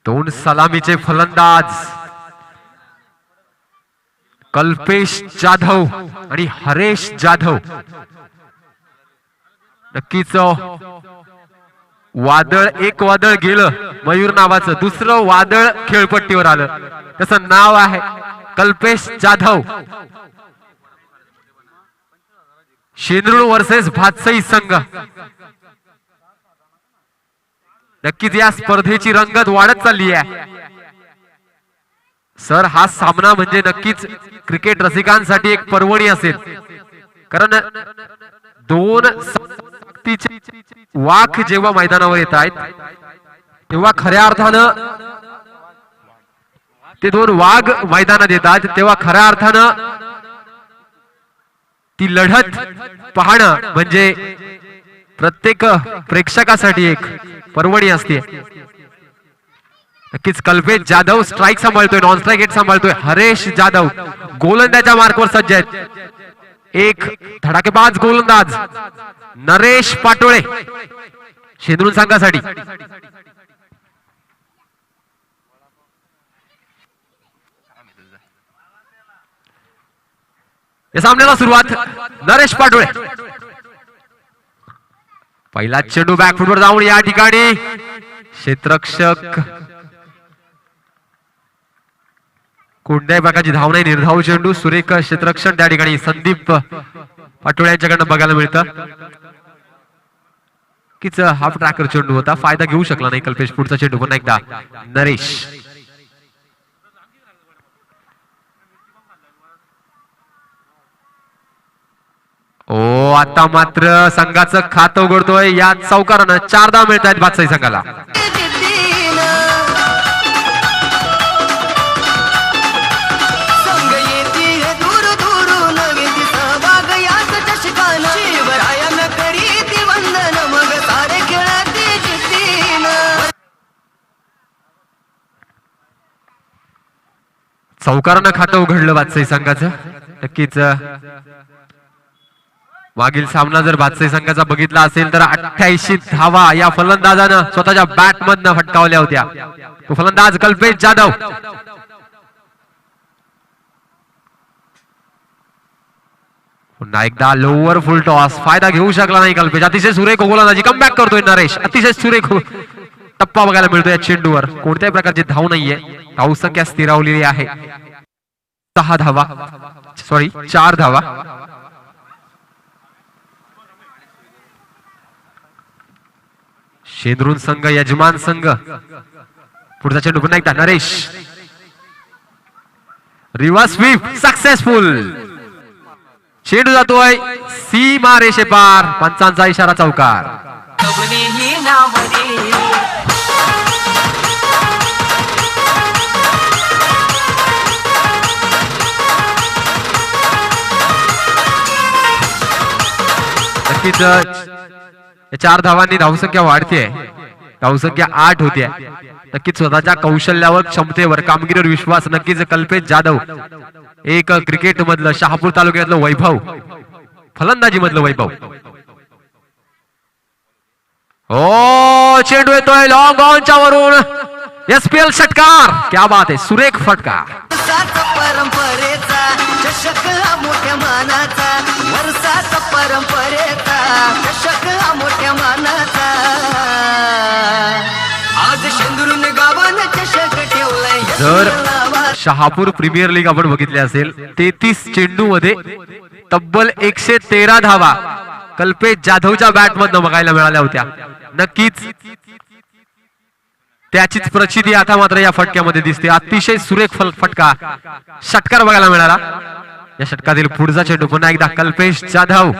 दोन सलामीचे फलंदाज कल्पेश जाधव आणि हरेश जाधव. नक्कीच वादळ, एक वादळ गेलं मयूर नावाचं, दुसरं वादळ खेळपट्टीवर आलं. त्याचं नाव आहे कल्पेश जाधव. शेंद्रुळ वर्सेस भातसई संघ. नक्कीच या स्पर्धेची रंगत वाढत चालली आहे. सर, हा सामना म्हणजे नक्कीच क्रिकेट रसिकांसाठी एक पर्वणी असेल, कारण दोन वाघ जेव्हा मैदानावर येत आहेत तेव्हा खऱ्या अर्थानं ते दोन वाघ मैदानात येतात तेव्हा खऱ्या अर्थानं ती लढत पाहणं म्हणजे प्रत्येक प्रेक्षकासाठी एक पर्वणी असते. नक्कीच कल्पेश जाधव स्ट्राइक सांभाळतोय, नॉन स्ट्राइक हिट सांभाळतोय. हरेश जाधव गोलंदाजाच्या मार्कवर सज्ज आहेत. एक धडाकेबाज गोलंदाज नरेश पाटोळे शेंद्रुळ संघासाठी. या सामन्याला सुरुवात नरेश पाटोळे. पहिला चेंडू बॅकफुटवर जाऊन या ठिकाणी क्षेत्ररक्षक कोणत्याही प्रकारची धाव नाही, निर्धाव चेंडू. सुरेख क्षेत्ररक्षण त्या ठिकाणी संदीप पाटोळे यांच्याकडनं बघायला मिळतं. कीच हाफ ट्रॅकर चेंडू होता, फायदा घेऊ शकला नाही कल्पेश. पुढचा चेंडू पुन्हा एकदा नरेश. ओ, आता मात्र संघाचं खातं उघडतोय या चौकारानं. 4 धावा मिळत आहेत भातसई संघाला. चौकारानं खातं उघडलं भातसई संघाचं. नक्कीच मागील सामना जर भातसई संघाचा बघितला असेल तर 88 धावा या फलंदाजानं स्वतःच्या बॅट मधनं फटकावल्या होत्या. तो फलंदाज कल्पेश जाधव. पुन्हा एकदा लोअर फुल टॉस, फायदा घेऊ शकला नाही कल्पेश. अतिशय सुरेख गोलंदाजी, कमबॅक करतोय नरेश. अतिशय सुरेख टप्पा बघायला मिळतोय या चेंडूवर. कोणत्याही प्रकारची धाव नाहीये, धावसंख्या स्थिरावलेली आहे. 6 धावा, सॉरी 4 धावा. शेंद्रुळ संघ यजमान संघ. पुढचा चेंडू पुन्हा एकदा नरेश. Reverse sweep successful. चेंडू जातोय सीमा रेषे पार. पंचांचा इशारा चौकार. नक्कीच 4 धावांनी धावसंख्या वाढते. धावसंख्या 8 होते. नक्कीच स्वतःच्या कौशल्यावर, क्षमतेवर, कामगिरीवर विश्वास. नक्कीच कल्पेश जाधव एक क्रिकेट मधलं, शहापूर तालुक्यातलं वैभव, फलंदाजी मधलं वैभव. ओ, चेंडू येतोय लॉंग ऑनच्या वरून. एसपीएल षटकार. क्या बात आहे, सुरेख फटका. परंपरेचा चषक मोठ्या मानाचा, वर्षात परंपरेचा चषक मोठ्या मानाचा. आज शेंद्रुळ गावानं चषक ठेवलाय. जर शहापूर प्रीमियर लीग आपण बघितले असेल, 33 चेंडू मध्ये तब्बल 113 धावा कल्पेश जाधवच्या बॅट मधनं बघायला मिळाल्या होत्या. नक्कीच त्याचीच प्रचिती आता मात्र या फटक्यामध्ये दिसते. अतिशय सुरेख फटका, षटकार बघायला मिळाला. या षटकातील पुढचा चेंडू पुन्हा एकदा कल्पेश जाधव.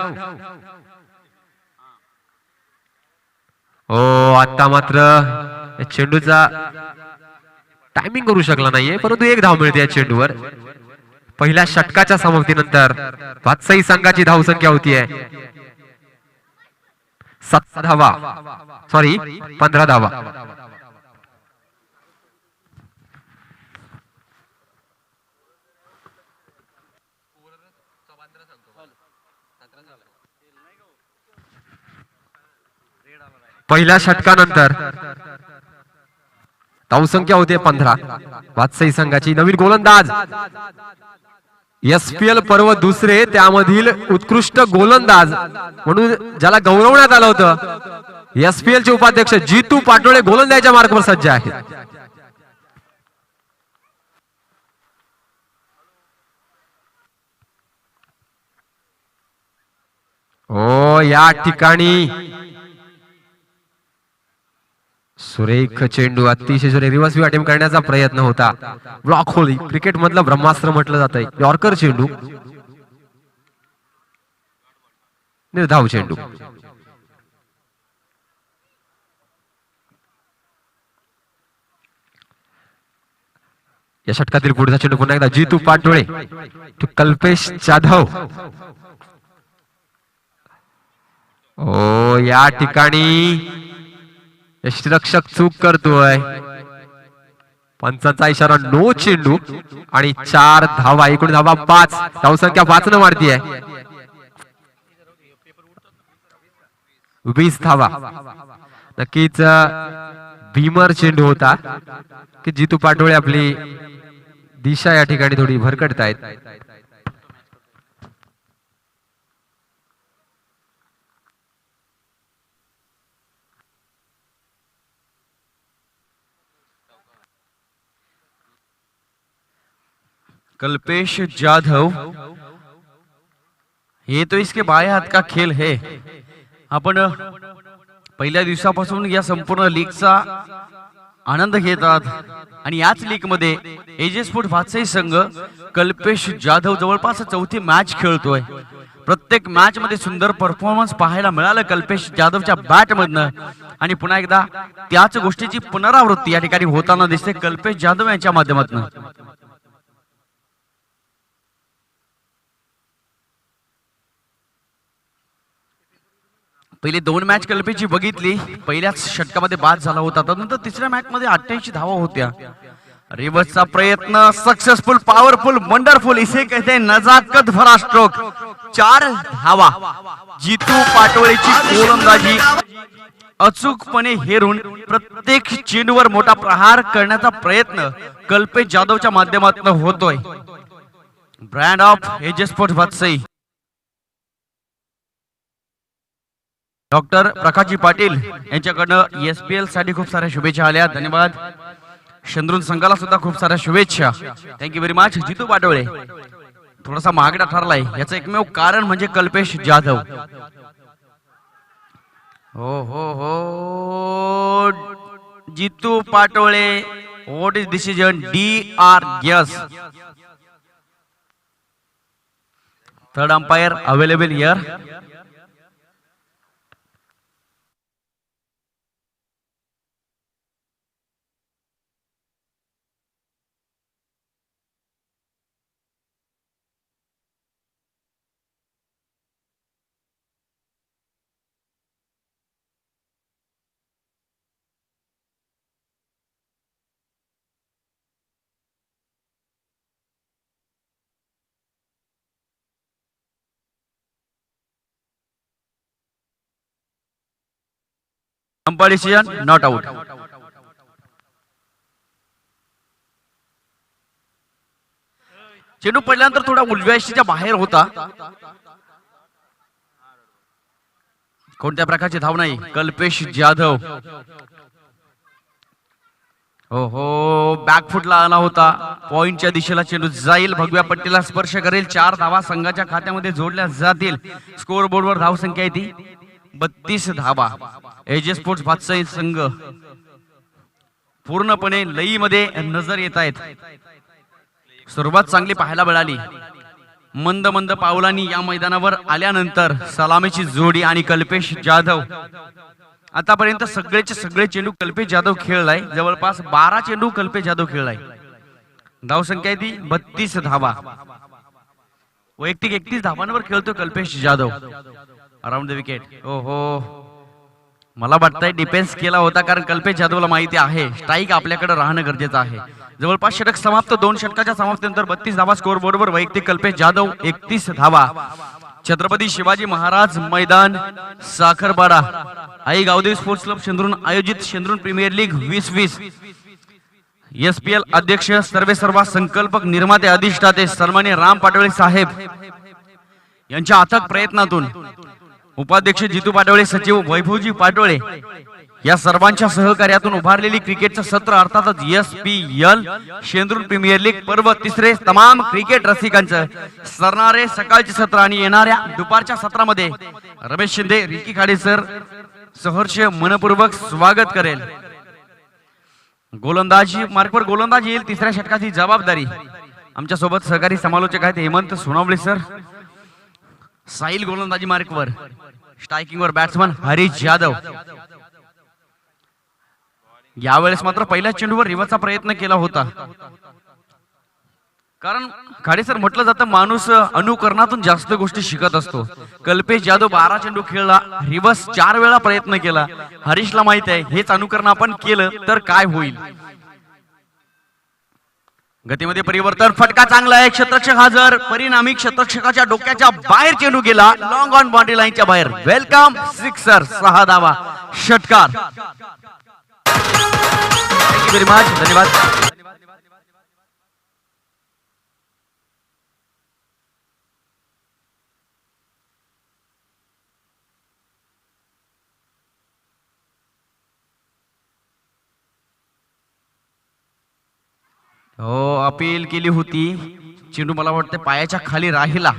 ओ, आता मात्र चेंडूचा टायमिंग करू शकला नाहीये, परंतु 1 धाव मिळते या चेंडूवर. पहिल्या षटकाच्या समाप्तीनंतर भातसई संघाची धावसंख्या होतीये 7 धावा, सॉरी 15 धावा. पहिल्या षटकानंतर धावसंख्या होते 15. वात्सई संघाची नवीन गोलंदाज SPL पर्व दुसरे त्यामधील उत्कृष्ट गोलंदाज म्हणून ज्याला गौरवण्यात आलं होतं SPL चे उपाध्यक्ष जितू पाटोळे गोलंदाजाच्या मार्गावर सज्ज आहेत. हो या ठिकाणी सुरेख चेंडू अतिशय सुरेख रिव्हर्स अटेम्प्ट करण्याचा प्रयत्न होता. ब्लॉक होल क्रिकेट मधलं ब्रह्मास्त्र म्हटलं जात आहे. यॉर्कर चेंडू निर्धाव चेंडू. या षटकातील पुढचा चेंडू पुन्हा एकदा जितू पाटोळे टू कल्पेश जाधव. ओ या ठिकाणी यष्टिरक्षक चूक करतोय. पंचांचा इशारा नो चेंडू आणि 4 धावा. एकूण धावा 5. धावसंख्या 5 न वाढतीये. 20 धावा. नक्कीच भीमर चेंडू होता की जितू पाटोळे आपली दिशा या ठिकाणी थोडी भरकटतायत. कल्पेश जाधव, ये तो इसके बाएं हाथ का खेल है. आपण पहिल्या दिवसापासून या संपूर्ण लीगचा आनंद घेतात आणि याच लीग मध्ये एजे स्पोर्ट वात्सई संघ कल्पेश जाधव जवळपास 4थी मॅच खेळतोय. प्रत्येक मॅच मध्ये सुंदर परफॉर्मन्स पाहायला मिळालं कल्पेश जाधवच्या बॅट मधनं आणि पुन्हा एकदा त्याच गोष्टीची पुनरावृत्ती या ठिकाणी होताना दिसते कल्पेश जाधव यांच्या माध्यमातून. पहिले 2 मॅच कल्पेशची बघितली. पहिल्याच षटकामध्ये बाद झाला होता. त्यानंतर तिसऱ्या मॅच मध्ये 88 धावा होत्या. रिव्हर्सचा प्रयत्न सक्सेसफुल, पॉवरफुल, वंडरफुल, इसे कहते हैं नजाकत भरा स्ट्रोक. 4 धावा. जितू पाटोळेची गोलंदाजी अचूकपणे हेरून प्रत्येक चेंडूवर मोठा प्रहार करण्याचा प्रयत्न कल्पेश जाधवच्या माध्यमातून होतोय. Brand of AJ sport Vatsai. Doctor प्रकाशजी पाटील यांच्याकडनं SPL साठी खूप साऱ्या शुभेच्छा आल्या. धन्यवाद. शंद्रून संघाला सुद्धा खूप साऱ्या शुभेच्छा. Thank you very much. Jitu Patole थोडासा महागडा ठरलाय. याचं एकमेव कारण म्हणजे कल्पेश जाधव. हो हो हो Jitu Patole. What is decision? DR yes. Third umpire available here. Umpire decision not out. चेंडू पडल्यानंतर थोडा उजव्या यष्टीच्या बाहेर होता. कोणत्या प्रकारची धाव नाही. कल्पेश जाधव हो हो बॅकफुटला आला होता. पॉइंटच्या दिशेला चेंडू जाईल. भगव्या पट्टीला स्पर्श करेल. 4 धावा संघाच्या खात्यामध्ये जोडल्या जातील. स्कोर बोर्डवर धाव संख्या आहे ती 32 धावा. एजे स्पोर्ट्स वात्सई संघ पूर्णपणे लईमध्ये नजर येत आहेत. सुरुवात चांगली पाहायला मिळाली. मंद मंद पावलांनी या मैदानावर आल्यानंतर सलामीची जोडी आणि कल्पेश जाधव आतापर्यंत सगळेचे सगळे चेंडू कल्पेश जाधव खेळलाय. जवळपास 12 चेंडू कल्पेश जाधव खेळलाय. धाव संख्या आहे ती 32 धावा. वैयक्तिक 31 धावांवर खेळतो Kalpesh Jadhav around the wicket. ओहो मला वाटतंय डिफेन्स केला होता कारण कल्पेश जाधवला माहिती आहे स्ट्राईक आपल्याकडे राहणं गरजेचं आहे. जवळपास षटक समाप्त. 2 षटकाच्या समाप्तीनंतर 32 धावा स्कोर बोर्डवर. वैयक्तिक कल्पेश जाधव 31 धावा. छत्रपती शिवाजी महाराज मैदान साखरपाडा आई गावदेवी स्पोर्ट्स क्लब शेंद्रून आयोजित शेंद्रून प्रीमियर लीग 2020 SPL अध्यक्ष सर्वेसर्वा संकल्पक निर्माते अधिष्ठाते सन्माननीय राम पाटोळे साहेब यांच्या अथक प्रयत्नातून उपाध्यक्ष जितू पाटोळे, सचिव वैभवजी पाटोळे या सर्वांच्या सहकार्यातून उभारलेली क्रिकेटचं सत्र अर्थातच SPL शेंद्रुल प्रीमियर लीग पर्व तिसरे तमाम क्रिकेट रसिकांचं सरणारे सकाळचे सत्र आणि येणाऱ्या दुपारच्या सत्रामध्ये रमेश शिंदे, रिकी खाडे सर सहर्ष मनपूर्वक स्वागत करेल. गोलंदाजी मार्कवर गोलंदाजी येईल. तिसऱ्या षटकाची जबाबदारी आमच्या सोबत सहकारी समालोचक आहेत हेमंत सोनावळे सर. साहिल गोलंदाजी मार्कवर, स्ट्रायकिंगवर बॅट्समन हरीश जाधव. यावेळेस मात्र पहिल्या चेंडूवर रिव्हर्सचा प्रयत्न केला होता, कारण खाडे सर म्हटलं जातं माणूस अनुकरणातून जास्त गोष्टी शिकत असतो. कल्पेश जाधव 12 चेंडू खेळला, रिव्हर्स 4 वेळा प्रयत्न केला. हरीशला माहित आहे हेच अनुकरण आपण केलं तर काय होईल. गतीमध्ये परिवर्तन, फटका चांगला आहे, क्षेत्ररक्षक हजर. परिणामी क्षेत्ररक्षकाच्या डोक्याच्या बाहेर चेंडू गेला, लॉंग ऑन बाउंड्री लाईनच्या बाहेर. वेलकम सिक्सर, 6 धावा, षटकार. थँक्यू व्हेरी मच, धन्यवाद. हो, अपील केली होती, चेंडू मला वाटतं पायाच्या खाली राहिला.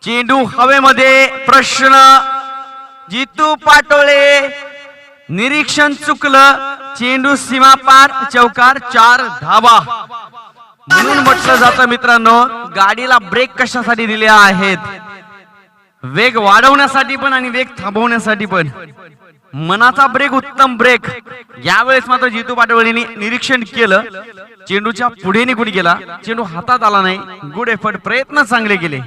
चेंडू हवेमध्ये, प्रश्न जितू पाटोळे, निरीक्षण चुकलं, चेंडू सीमा पार, चौकार, 4 धावा. म्हणून म्हटलं जातं मित्रांनो, गाडीला ब्रेक कशासाठी दिले आहेत? वेग वाढवण्यासाठी पण आणि वेग थांबवण्यासाठी पण. मनाचा ब्रेक उत्तम ब्रेक. यावेळेस मात्र जितू पाटोळेंनी निरीक्षण केलं, चेंडूच्या पुढे निघून गेला, चेंडू हातात आला नाही. गुड एफर्ट, प्रयत्न चांगले केले.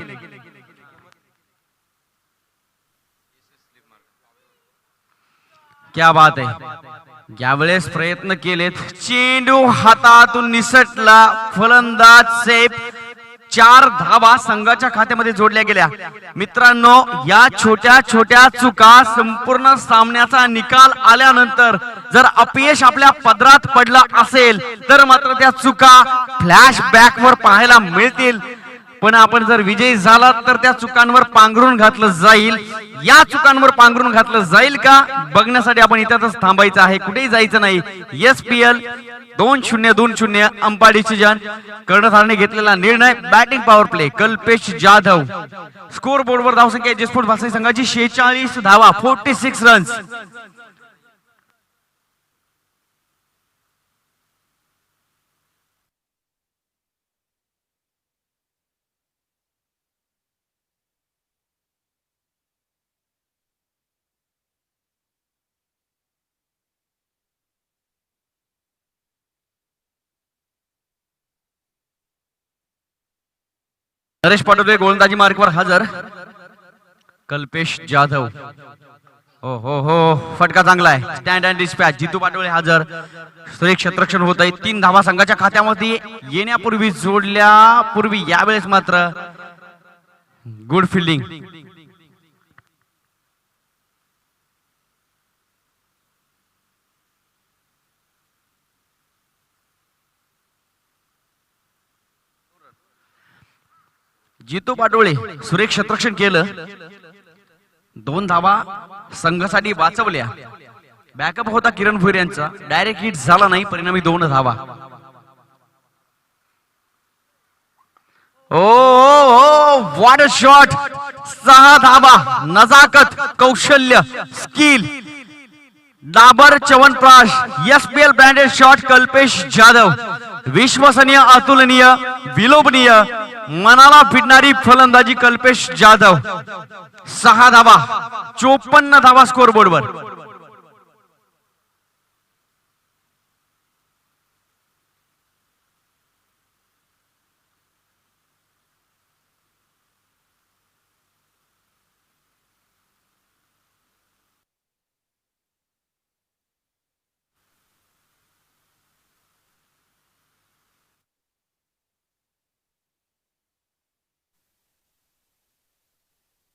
क्या बात आहे. यावेळेस प्रयत्न केलेत, चेंडू हातातून निसटला, फलंदाज सेफ. 4 धावा संघाच्या खात्यामध्ये जोडल्या गेल्या. मित्रांनो, या छोट्या छोट्या चुका संपूर्ण सामन्याचा निकाल आल्यानंतर जर अपयश आपल्या पदरात पडलं असेल तर मात्र त्या चुका फ्लॅशबॅक वर पाहायला मिळतील. पण आपण जर विजयी झालात तर त्या चुकांवर पांघरून घातलं जाईल. या चुकांवर पांघरून घातलं जाईल का बघण्यासाठी आपण इथंच थांबायचं आहे, कुठेही जायचं नाही. SPL 2-0 umpire decision. कर्णधाराने घेतलेला निर्णय. Batting power play Kalpesh Jadhav. Score बोर्डवर धावसंख्या जयस्पोर्ट भासाई संघाची 46 धावा, 46 रन्स. नरेश पाटोळे गोलंदाजी मार्कवर हजर. कल्पेश जाधव. हो हो हो, फटका चांगला आहे. Stand and dispatch. Jitu Patole हजर. क्षेत्ररक्षण होत आहे. 3 धावा संघाच्या खात्यामध्ये येण्यापूर्वी जोडल्या पूर्वी. यावेळेस मात्र गुड फिल्डिंग. जितू पाटोळे सुरेख क्षेत्ररक्षण केलं. 2 धावा संघासाठी वाचवल्या. बॅकअप होता किरण भोईर यांचा, डायरेक्ट हिट झाला नाही, परिणामी 2 धावा. ओ व्हॉट अ शॉट. 6 धावा. नजाकत, कौशल्य, skill, Dabur chyawanprash. SPL branded shot Kalpesh Jadhav. विश्वसनीय, अतुलनीय, विलोभनीय मनाला भिडणारी फलंदाजी कल्पेश जाधव. 6 धावा, 54 धावा स्कोर बोर्डवर.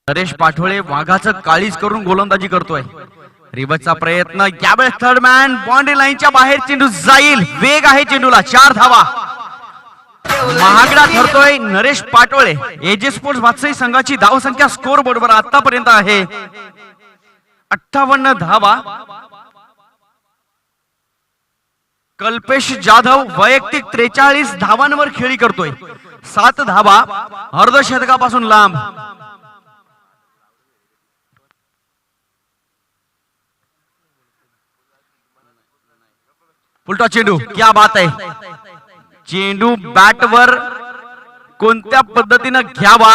नरेश पाठोळे वाघाचं काळीज करून गोलंदाजी करतोय. रिबसचा प्रयत्न, यावेळेस थर्ड मॅन बाउंड्री लाईनच्या बाहेर चेंडू जाईल. वेग आहे चेंडूला. 4 धावा. महागडा ठरतोय नरेश पाटोळे. एजे स्पोर्ट्स वात्सई संघाची धावसंख्या स्कोर बोर्डवर आतापर्यंत आहे 58 धावा. कल्पेश जाधव वैयक्तिक 43 धावांवर खेळी करतोय. 7 धावा अर्धशतकापासून लांब. उलटा चेंडू, क्या बात आहे. चेंडू बॅटवर कोणत्या पद्धतीनं घ्यावा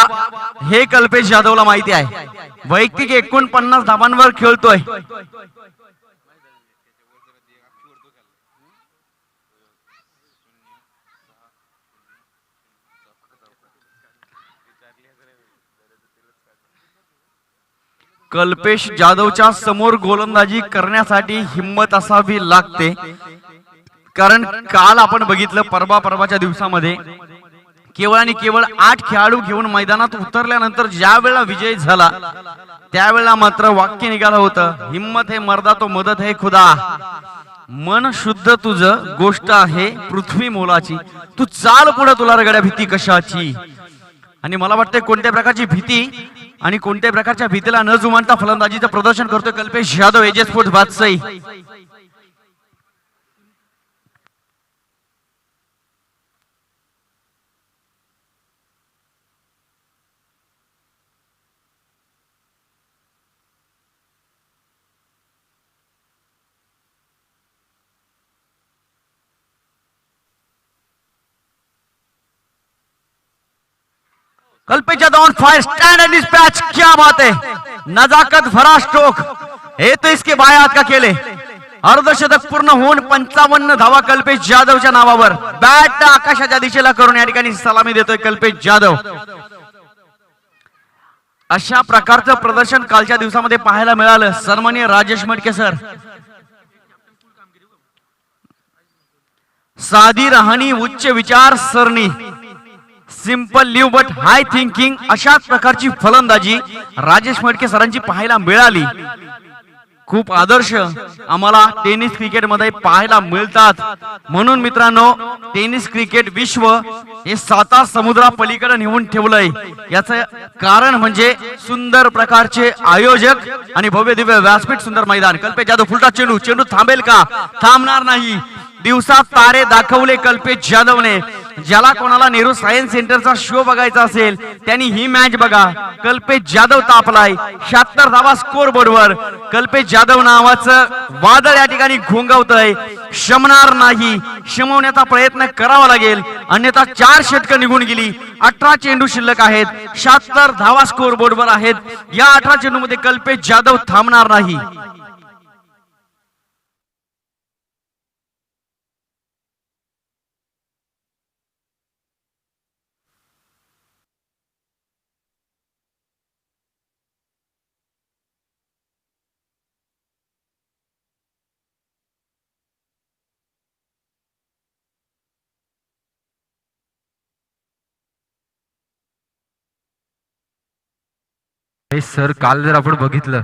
हे कल्पेश जाधवला माहिती आहे. वैयक्तिक 49 धावांवर खेळतोय. कल्पेश जाधवच्या समोर गोलंदाजी करण्यासाठी हिम्मत असावी लागते. कारण काल आपण बघितलं परवाच्या दिवसामध्ये केवळ आणि केवळ 8 खेळाडू घेऊन मैदानात उतरल्यानंतर ज्या वेळेला विजय झाला त्यावेळेला मात्र वाक्य निघालं होतं, हिम्मत है मर्दा तो मदत है खुदा. मन शुद्ध तुझं गोष्ट आहे पृथ्वी मोलाची, तू चाल पुढे तुला रगड्या भीती कशाची. आणि मला वाटतं कोणत्या प्रकारची भीती आणि कोणत्या प्रकारच्या भीतीला न जुमानता फलंदाजीचं प्रदर्शन करतोय Kalpesh Jadhav. AJ sports Vatsai. Kalpesh Jadhav on fire, stand and dispatch. क्या बात है, नजाकत भरा स्ट्रोक. हे तो इसके बाया हात का केले. अर्धशतक पूर्ण होऊन 55 धावा कल्पेश जाधवच्या नावावर. बॅट आकाशाच्या दिशेला करून या ठिकाणी सलामी देतोय कल्पेश जाधव. अशा प्रकारचं प्रदर्शन कालच्या दिवसामध्ये पाहायला मिळालं. सन्माननीय राजेश मटके सर. साधी राहणी, उच्च विचार सरणी, simple live but high thinking, अशाच प्रकारची फलंदाजी राजेश मटके सरांची पाहायला मिळाली. खूप आदर्श आम्हाला टेनिस क्रिकेट मध्ये पाहायला मिळतात. म्हणून मित्रांनो, टेनिस क्रिकेट विश्व हे 7 समुद्रा पलीकडे नेऊन ठेवलंय. याचं कारण म्हणजे सुंदर प्रकारचे आयोजक आणि भव्य दिव्य व्यासपीठ, सुंदर मैदान. कल्पेश जाधव फुलटा चेंडू. चेंडू थांबेल का? थांबणार नाही. दिवसात तारे दाखवले कल्पेश जाधवने. ज्याला कोणाला नेहरू सायन्स सेंटरचा शो बघायचा असेल त्यांनी ही मॅच बघा. कल्पेश जाधव तापलाय. 76 धावा स्कोर बोर्डवर. कल्पेश जाधव नावाचं वादळ या ठिकाणी घोंगावतंय. शमणार नाही. शमवण्याचा प्रयत्न करावा लागेल, अन्यथा 4 षटकं निघून गेली. 18 चेंडू शिल्लक आहेत. 76 धावा स्कोर बोर्डवर आहेत. या 18 चेंडू मध्ये कल्पेश जाधव थांबणार नाही. हे सर, काल जर आपण बघितलं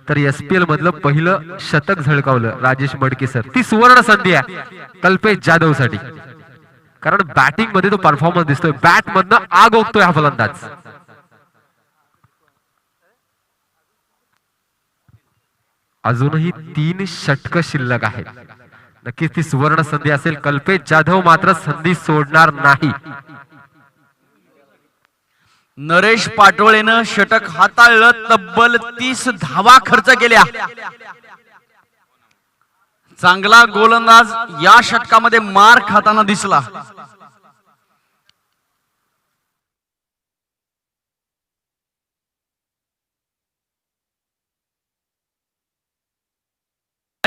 तर एसपीएल मधलं पहिलं शतक झळकावलं राजेश मडके सर. ती सुवर्ण संधी आहे कल्पेश जाधव साठी. कारण बॅटिंग मध्ये तो परफॉर्मन्स दिसतोय. बॅट मधनं आग ओकतोय हा फलंदाज. अजूनही 3 षटक शिल्लक आहेत. नक्कीच ती सुवर्ण संधी असेल. कल्पेश जाधव मात्र संधी सोडणार नाही. नरेश पाटोळेनं षटक हाताळलं. तब्बल 30 धावा खर्च केल्या. चांगला गोलंदाज या षटकामध्ये मार खाताना दिसला.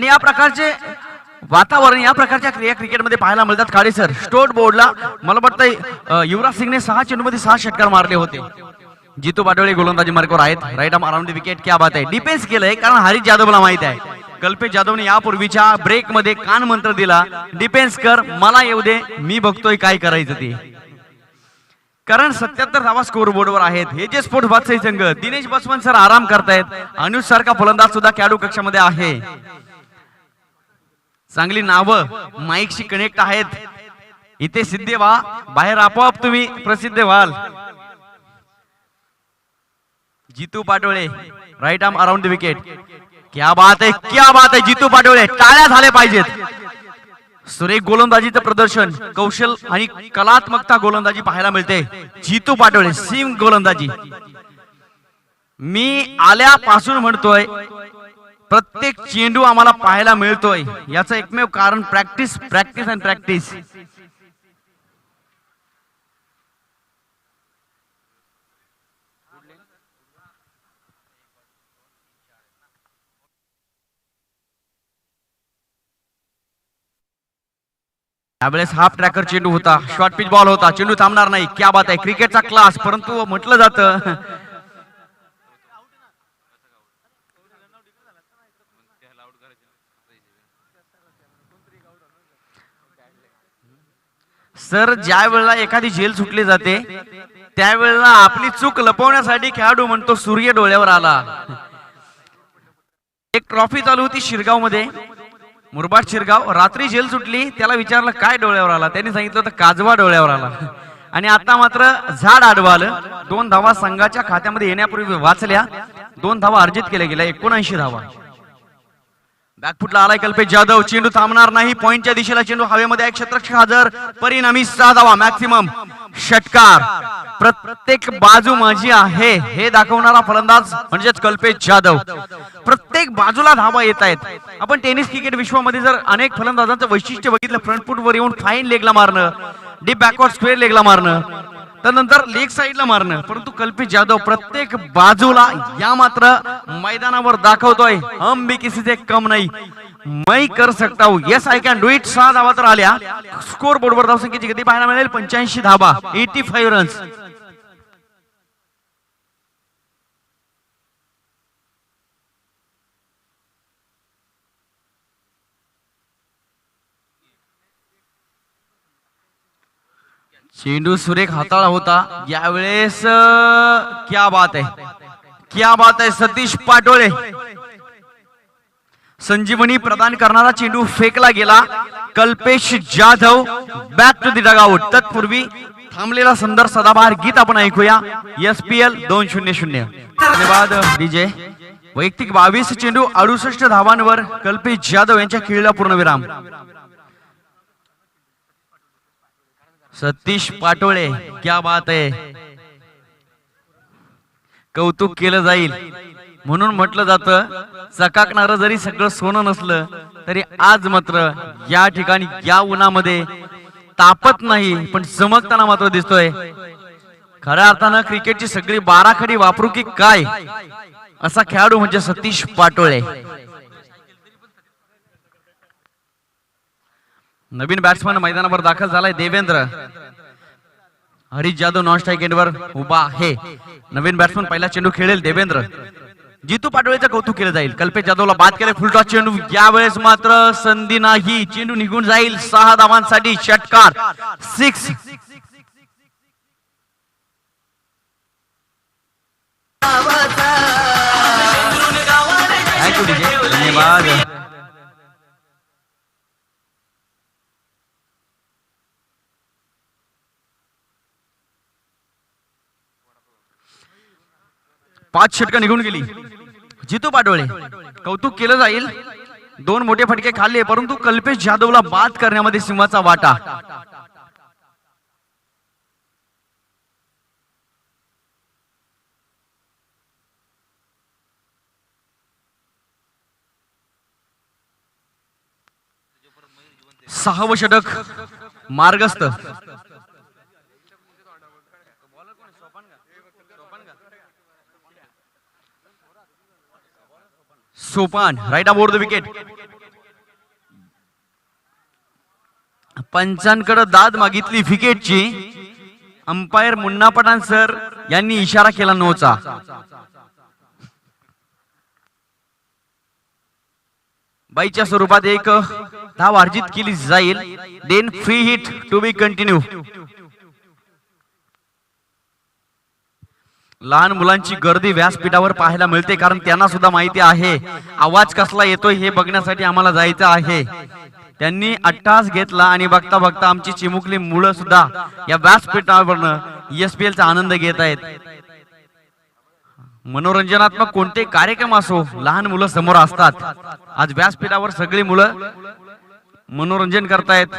आणि या प्रकारचे वातावरण या प्रकारच्या क्रिया क्रिकेटमध्ये पाहायला मिळतात. काळे सर स्टोट बोर्डला मला वाटतं युवराज सिंगने 6 चेंडूमध्ये 6 षटकार मारले होते. जितू पाटोळे गोलंदाजी मार्गावर आहेत. Right arm around the wicket. क्या बात आहे. डिफेन्स केलंय कारण हरीश जाधवला माहित आहे कल्पेश जाधवने यापूर्वीच्या ब्रेक मध्ये कान मंत्र दिला, डिफेन्स कर, मला येऊ दे, मी बघतोय काय करायचं ते. कारण 77 धावा स्कोर बोर्डवर आहेत. हे जे स्पोर्ट्स बादशाही संघ दिनेश बसवन सर आराम करतायत. अनुज सारखा फलंदाज सुद्धा खेळाडू कक्षामध्ये आहे. चांगली नावं माईकशी कनेक्ट आहेत. इथे सिद्ध व्हा, बाहेर आपोआप तुम्ही प्रसिद्ध व्हाल. Jitu Patole right arm around the wicket. क्या बात आहे, क्या बात आहे. जितू पाटोळे टाळ्या झाल्या पाहिजेत. सुरेख गोलंदाजीचं प्रदर्शन, कौशल आणि कलात्मकता गोलंदाजी पाहायला मिळते. जितू पाटोळे सीम गोलंदाजी. मी आल्यापासून म्हणतोय प्रत्येक चेंडू आम्हाला पाहायला मिळतोय. याचं एकमेव कारण प्रॅक्टिस, प्रॅक्टिस अँड प्रॅक्टिस. त्यावेळेस हाफ ट्रॅकर चेंडू होता, शॉर्ट पिच बॉल होता, चेंडू थांबणार नाही. क्या बात आहे. क्रिकेटचा क्लास. परंतु म्हटलं जातं सर ज्या वेळेला एखादी झेल सुटली जाते त्यावेळेला आपली चूक लपवण्यासाठी खेळाडू म्हणतो सूर्य डोळ्यावर आला. एक ट्रॉफी चालू होती शिरगाव मध्ये, मुरबाड शिरगाव. रात्री झेल सुटली, त्याला विचारलं काय डोळ्यावर आला, त्यांनी सांगितलं होतं काजवा डोळ्यावर आला. आणि आता मात्र झाड आडवं आलं. 2 धावा संघाच्या खात्यामध्ये येण्यापूर्वी वाचल्या. 2 धावा अर्जित केल्या गेल्या. 79 धावा. बॅकफुटला आलाय कल्पेश जाधव. चेंडू थांबणार नाही. पॉइंटच्या दिशेला चेंडू हवेमध्ये. क्षेत्ररक्षक हजर. परिणामी 6 धावा मॅक्सिमम षटकार. प्रत्येक बाजू माझी आहे हे दाखवणारा फलंदाज म्हणजेच कल्पेश जाधव. प्रत्येक बाजूला धावा येत आहेत. आपण टेनिस क्रिकेट विश्वामध्ये जर अनेक फलंदाजांचं वैशिष्ट्य बघितलं, फ्रंट फूट वर येऊन फाईन लेगला मारणं, डीप बॅकवर्ड स्क्वेअर लेगला मारणं, त्यानंतर लेग साईडला मारणं, परंतु कल्पेश जाधव प्रत्येक बाजूला या मात्र मैदानावर दाखवतोय हम भी किसी से कम नहीं, मैं कर सकता हूं, yes I can do it. 6 धावा तर आल्या. स्कोर बोर्डवर धावसंख्येची गती पाहायला मिळेल 85 धावा, 85 रन्स. चेंडू सुरेख हाताळा होता यावेळेस. क्या बात आहे, क्या बात आहे. सतीश पाटोळे संजीवनी प्रदान करणारा चेंडू फेकला गेला. Kalpesh Jadhav back to the dugout. तत्पूर्वी थांबलेला सुंदर सदाबहार गीत आपण ऐकूया. SPL 2-0-0. धन्यवाद डीजे. वैयक्तिक 22 चेंडू 68 धावांवर कल्पेश जाधव यांच्या खेळीला पूर्णविराम. सतीश पाटोळे क्या बात आहे. कौतुक केलं जाईल म्हणून म्हटलं जातं चकाकणारं जरी सगळं सोनं नसलं तरी आज मात्र या ठिकाणी या उन्हामध्ये तापत नाही पण चमकताना मात्र दिसतोय. खऱ्या अर्थानं क्रिकेटची सगळी बाराखडी वापरू की काय असा खेळाडू म्हणजे सतीश पाटोळे. नवीन बॅट्समन मैदानावर दाखल झालाय देवेंद्र. हरीश जाधव नॉन स्ट्राइक एंडवर उभा आहे. नवीन बॅट्समन पहिला चेंडू खेळेल देवेंद्र. जितू पाटोळेचं कौतुक केलं जाईल. कल्पेश जाधवला बाद केले. फुलटॉस चेंडू. यावेळेस मात्र संधी नाही. चेंडू निघून जाईल. 6 धावांसाठी षटकार. 6. धन्यवाद. 5 षटकं निघून गेली. जितू पाटोळे कौतुक केलं जाईल. 2 मोठे फटके खाल्ले परंतु कल्पेश जाधवला बाद करण्यामध्ये सिंहाचा वाटा. सहावं षटक मार्गस्थ. Sopan right aboard the wicket. पंचांकडे दाद मागितली विकेटची. अंपायर मुन्ना पठाण सर यांनी इशारा केला नोचा. बाईच्या स्वरूपात एक धाव अर्जित केली जाईल. Then free hit to be continue. लहान मुलांची गर्दी व्यासपीठावर पाहायला मिळते, कारण त्यांना सुद्धा माहिती आहे आवाज कसला येतोय हे बघण्यासाठी आम्हाला जायचं आहे. त्यांनी अट्टास घेतला आणि बघता बघता आमची चिमुकली मुलं सुद्धा या व्यासपीठावरनं ESPL चा आनंद घेत आहेत. मनोरंजनात्मक कोणते कार्यक्रम असो, लहान मुलं समोर असतात. आज व्यासपीठावर सगळी मुलं मनोरंजन करतायत.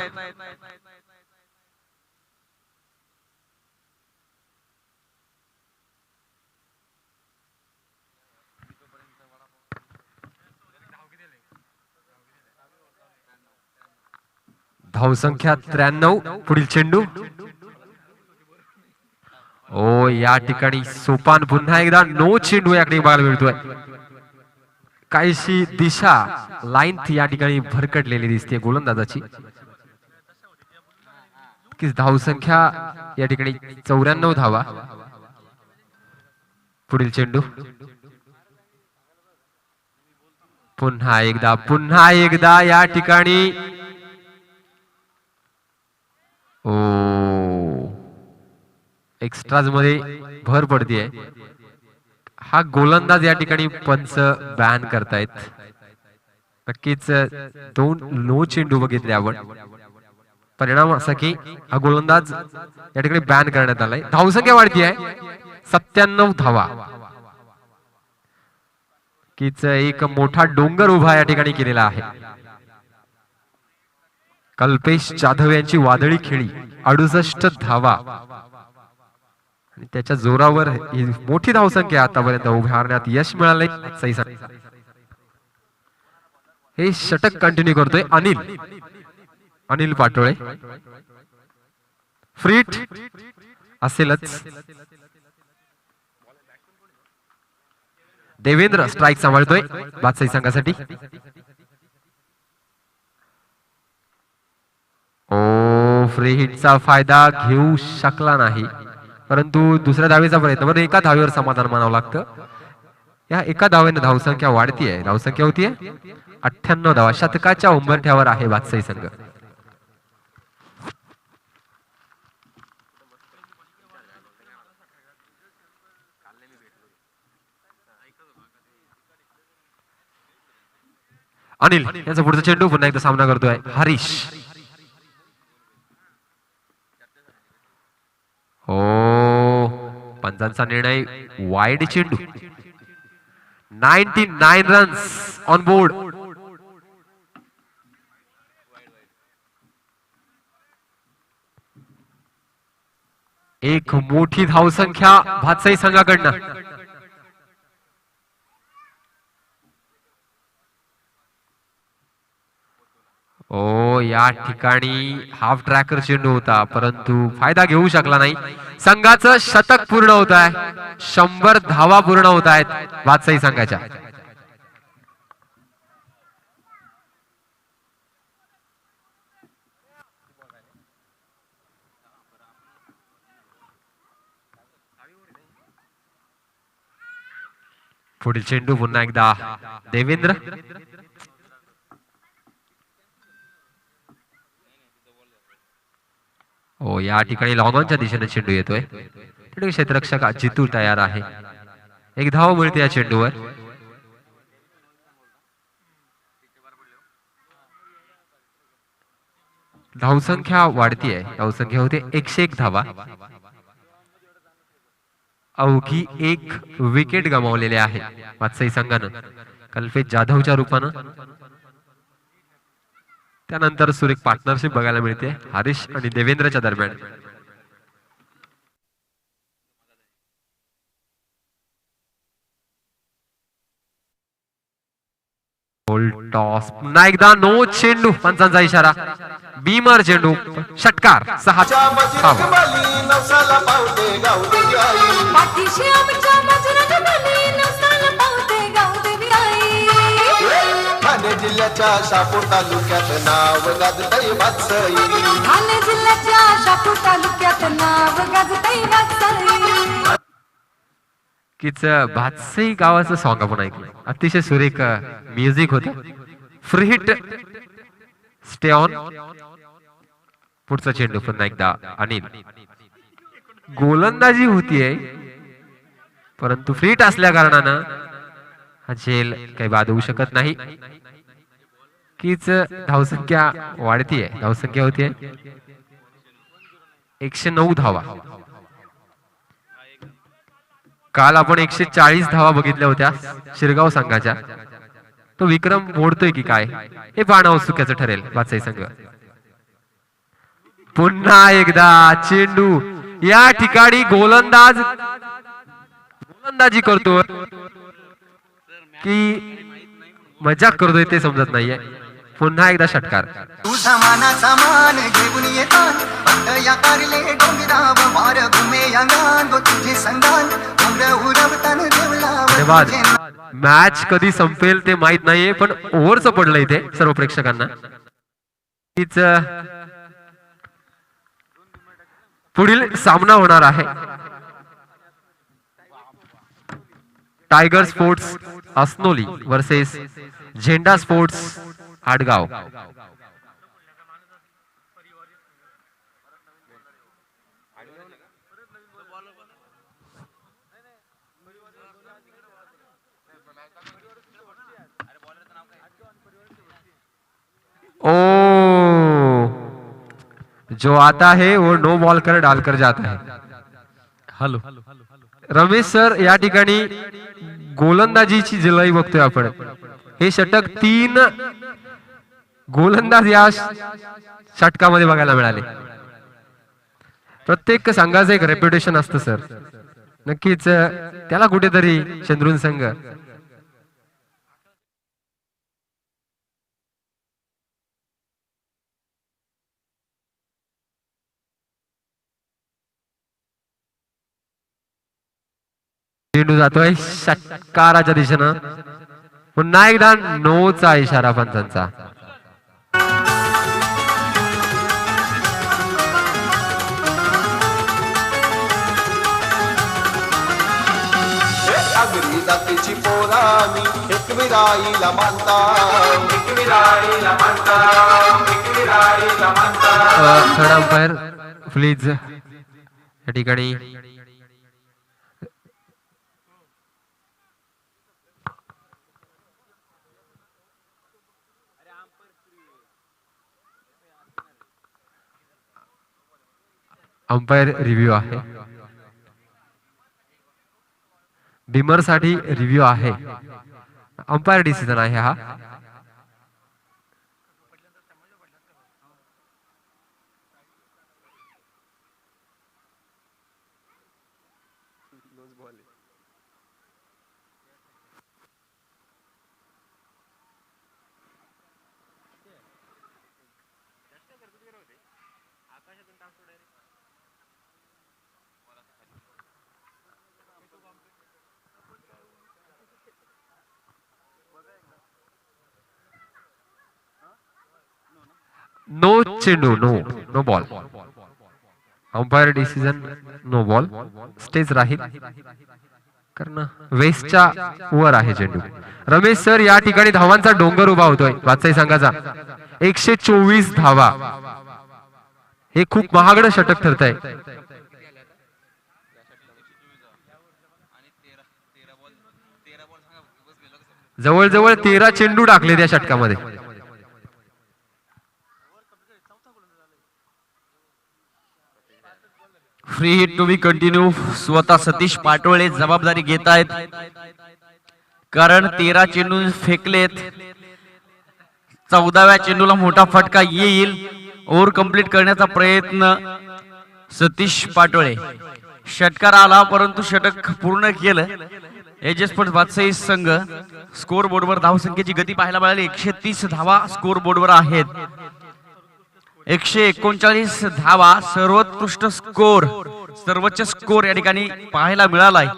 धावसंख्या 93. पुढील चेंडू. ओ या ठिकाणी सोपान पुन्हा एकदा नो चेंडू याकडे बघायला मिळतोय. काहीशी दिशा लाईन या ठिकाणी भरकटलेली दिसते गोलंदाजाची. धावसंख्या या ठिकाणी 94 धावा. पुढील चेंडू. पुन्हा एकदा या ठिकाणी एक्स्ट्राज मध्ये भर पडतीये. हा गोलंदाज या ठिकाणी पंच बॅन करतायत. नक्कीच 2 नो चेंडू बघितले आपण. परिणाम असा की हा गोलंदाज या ठिकाणी बॅन करण्यात आलाय. धावसंख्या वाढती आहे 97 धावा. कीच एक मोठा डोंगर उभा या ठिकाणी केलेला आहे. कल्पेश जाधव यांची वादळी खेळी 68 धावा आणि त्याच्या जोरावर ही मोठी धावसंख्या आतापर्यंत उभारण्यात यश मिळाले. हे षटक कंटिन्यू करतोय अनिल पाटोळे. फ्रीट असेलच. देवेंद्र स्ट्राइक सांभाळतोय बादशाही संघासाठी. फ्री हिटचा फायदा घेऊ शकला नाही, परंतु दुसऱ्या धावेचा प्रयत्न. बरं, एका धावेवर समाधान मानावं लागतं. या एका धावेने धावसंख्या वाढतीये. धावसंख्या होतीये 98 धावा. शतकाच्या उंबरठ्यावर आहे बादशाही संघ. अनिल यांचा पुढचा चेंडू. पुन्हा एकदा सामना करतोय हरीश. पंचांचा निर्णय वाईड चेंडू. 99 रन्स ऑन बोर्ड. एक मोठी धावसंख्या भातसाई संघाकडनं. या ठिकाणी हाफ ट्रॅकर चेंडू होता, परंतु फायदा घेऊ शकला नाही. संघाचं शतक पूर्ण होत आहे. 100 धावा पूर्ण होत आहेत बादशाही संघाच्या. पुढील चेंडू पुन्हा एकदा देवेंद्र. या ठिकाणी लॉंगॉनच्या दिशेने चेंडू येतोय. क्षेत्ररक्षक जितू तयार आहे. एक धाव मिळते या चेंडूवर. धावसंख्या वाढतीये. धावसंख्या होते 101 धावा. अवघी एक विकेट गमावलेले आहे बादशाही संघानं कल्पेश जाधवच्या रूपानं. त्यानंतर सुरेख पार्टनरशिप बघायला मिळते हरीश आणि देवेंद्रच्या दरम्यान. टॉस. पुन्हा एकदा नो चेंडू. पंचांचा इशारा. बीमर चेंडू. षटकार. 6 खाने जिल्ह्याच्या शापूर तालुक्यात नाव गाजतय वात्सई. ठाणे जिल्ह्याच्या शापूर तालुक्यात नाव गाजतय वात्सई. कीच भातसई गावाचं सॉन्ग आपण ऐकलं. अतिशय सुरेख म्युझिक होतं. Free hit. Stay on. पुढचा चेंडू पुन्हा एकदा अनिल. गोलंदाजी होतीये परंतु फ्री हिट असल्या कारणानं हा झेल काही बाद होऊ शकत नाही. कीच धावसंख्या वाढतीये. धावसंख्या होतीये 109 धावा. काल आपण 140 धावा बघितल्या होत्या शिरगाव संघाच्या. तो विक्रम मोडतोय की काय हे पाहणं औत्सुक्याचं ठरेल. वाचई संघ पुन्हा एकदा चेंडू या ठिकाणी गोलंदाजी करतो की मजाक करतोय ते समजत नाहीये. पुन्हा एकदा षटकार. तुझा मानाचा मान घेऊन येतान फक्त या कारले डोंगराव मार घुमे अंगान व तुझे संगान डोंगर उरवतान देवला धन्यवाद. मॅच कधी संपेल ते माहित नाहीये पण ओव्हरचं पडलं इथे सर्व प्रेक्षकांना. तीच पुढील सामना होणार आहे टायगर स्पोर्ट्स अस्नोली वर्सेस झेंडा स्पोर्ट्स आडगाव. ओ जो आता है वो नो बॉल कर डालकर जाता है. हॅलो. रमेश सर या ठिकाणी गोलंदाजीची जलाई बघतोय आपण. हे षटक 3 गोलंदाज या षटकामध्ये बघायला मिळाले. प्रत्येक संघाचं एक रेप्युटेशन असतं सर. नक्कीच त्याला कुठेतरी चंद्रून संघ चेंडू जातोय षटकाराच्या दिशेनं. पुन्हा एकदा नोचा इशारा पंचांचा. आगरी जातीची पोरानी एकविराईला मानता. थर्ड अंपायर प्लीज या ठिकाणी अंपायर रिव्ह्यू आहे. बिमर साठी रिव्ह्यू आहे. अंपायर डिसिजन आहे हा. नो चेंडू. No ball. Umpire decision no ball. Stage राहील कारण वेस्टच्या वर आहे चेंडू. रमेश सर या ठिकाणी धावांचा डोंगर उभा होतोय वात्सई संघाचा. 124 धावा. हे खूप महागडं षटक ठरत आहे. जवळजवळ 13 चेंडू टाकले त्या षटकामध्ये. Free hit to be continue. स्वतः सतीश पाटोळे जबाबदारी घेत आहेत कारण 13 चेंडू फेकलेत. 14व्या चेंडूला मोठा फटका येईल. ओव्हर कंप्लीट करण्याचा प्रयत्न सतीश पाटोळे. षटकार आला परंतु षटक पूर्ण केलं. एजे स्पोर्ट्स वात्सई संघ. स्कोर बोर्डवर धावसंख्येची गती पाहायला मिळाली. 130 धावा स्कोर बोर्डवर आहेत. 139 धावा सर्वोत्कृष्ट स्कोर सर्वोच्च स्कोर या ठिकाणी पाहायला मिळालाय.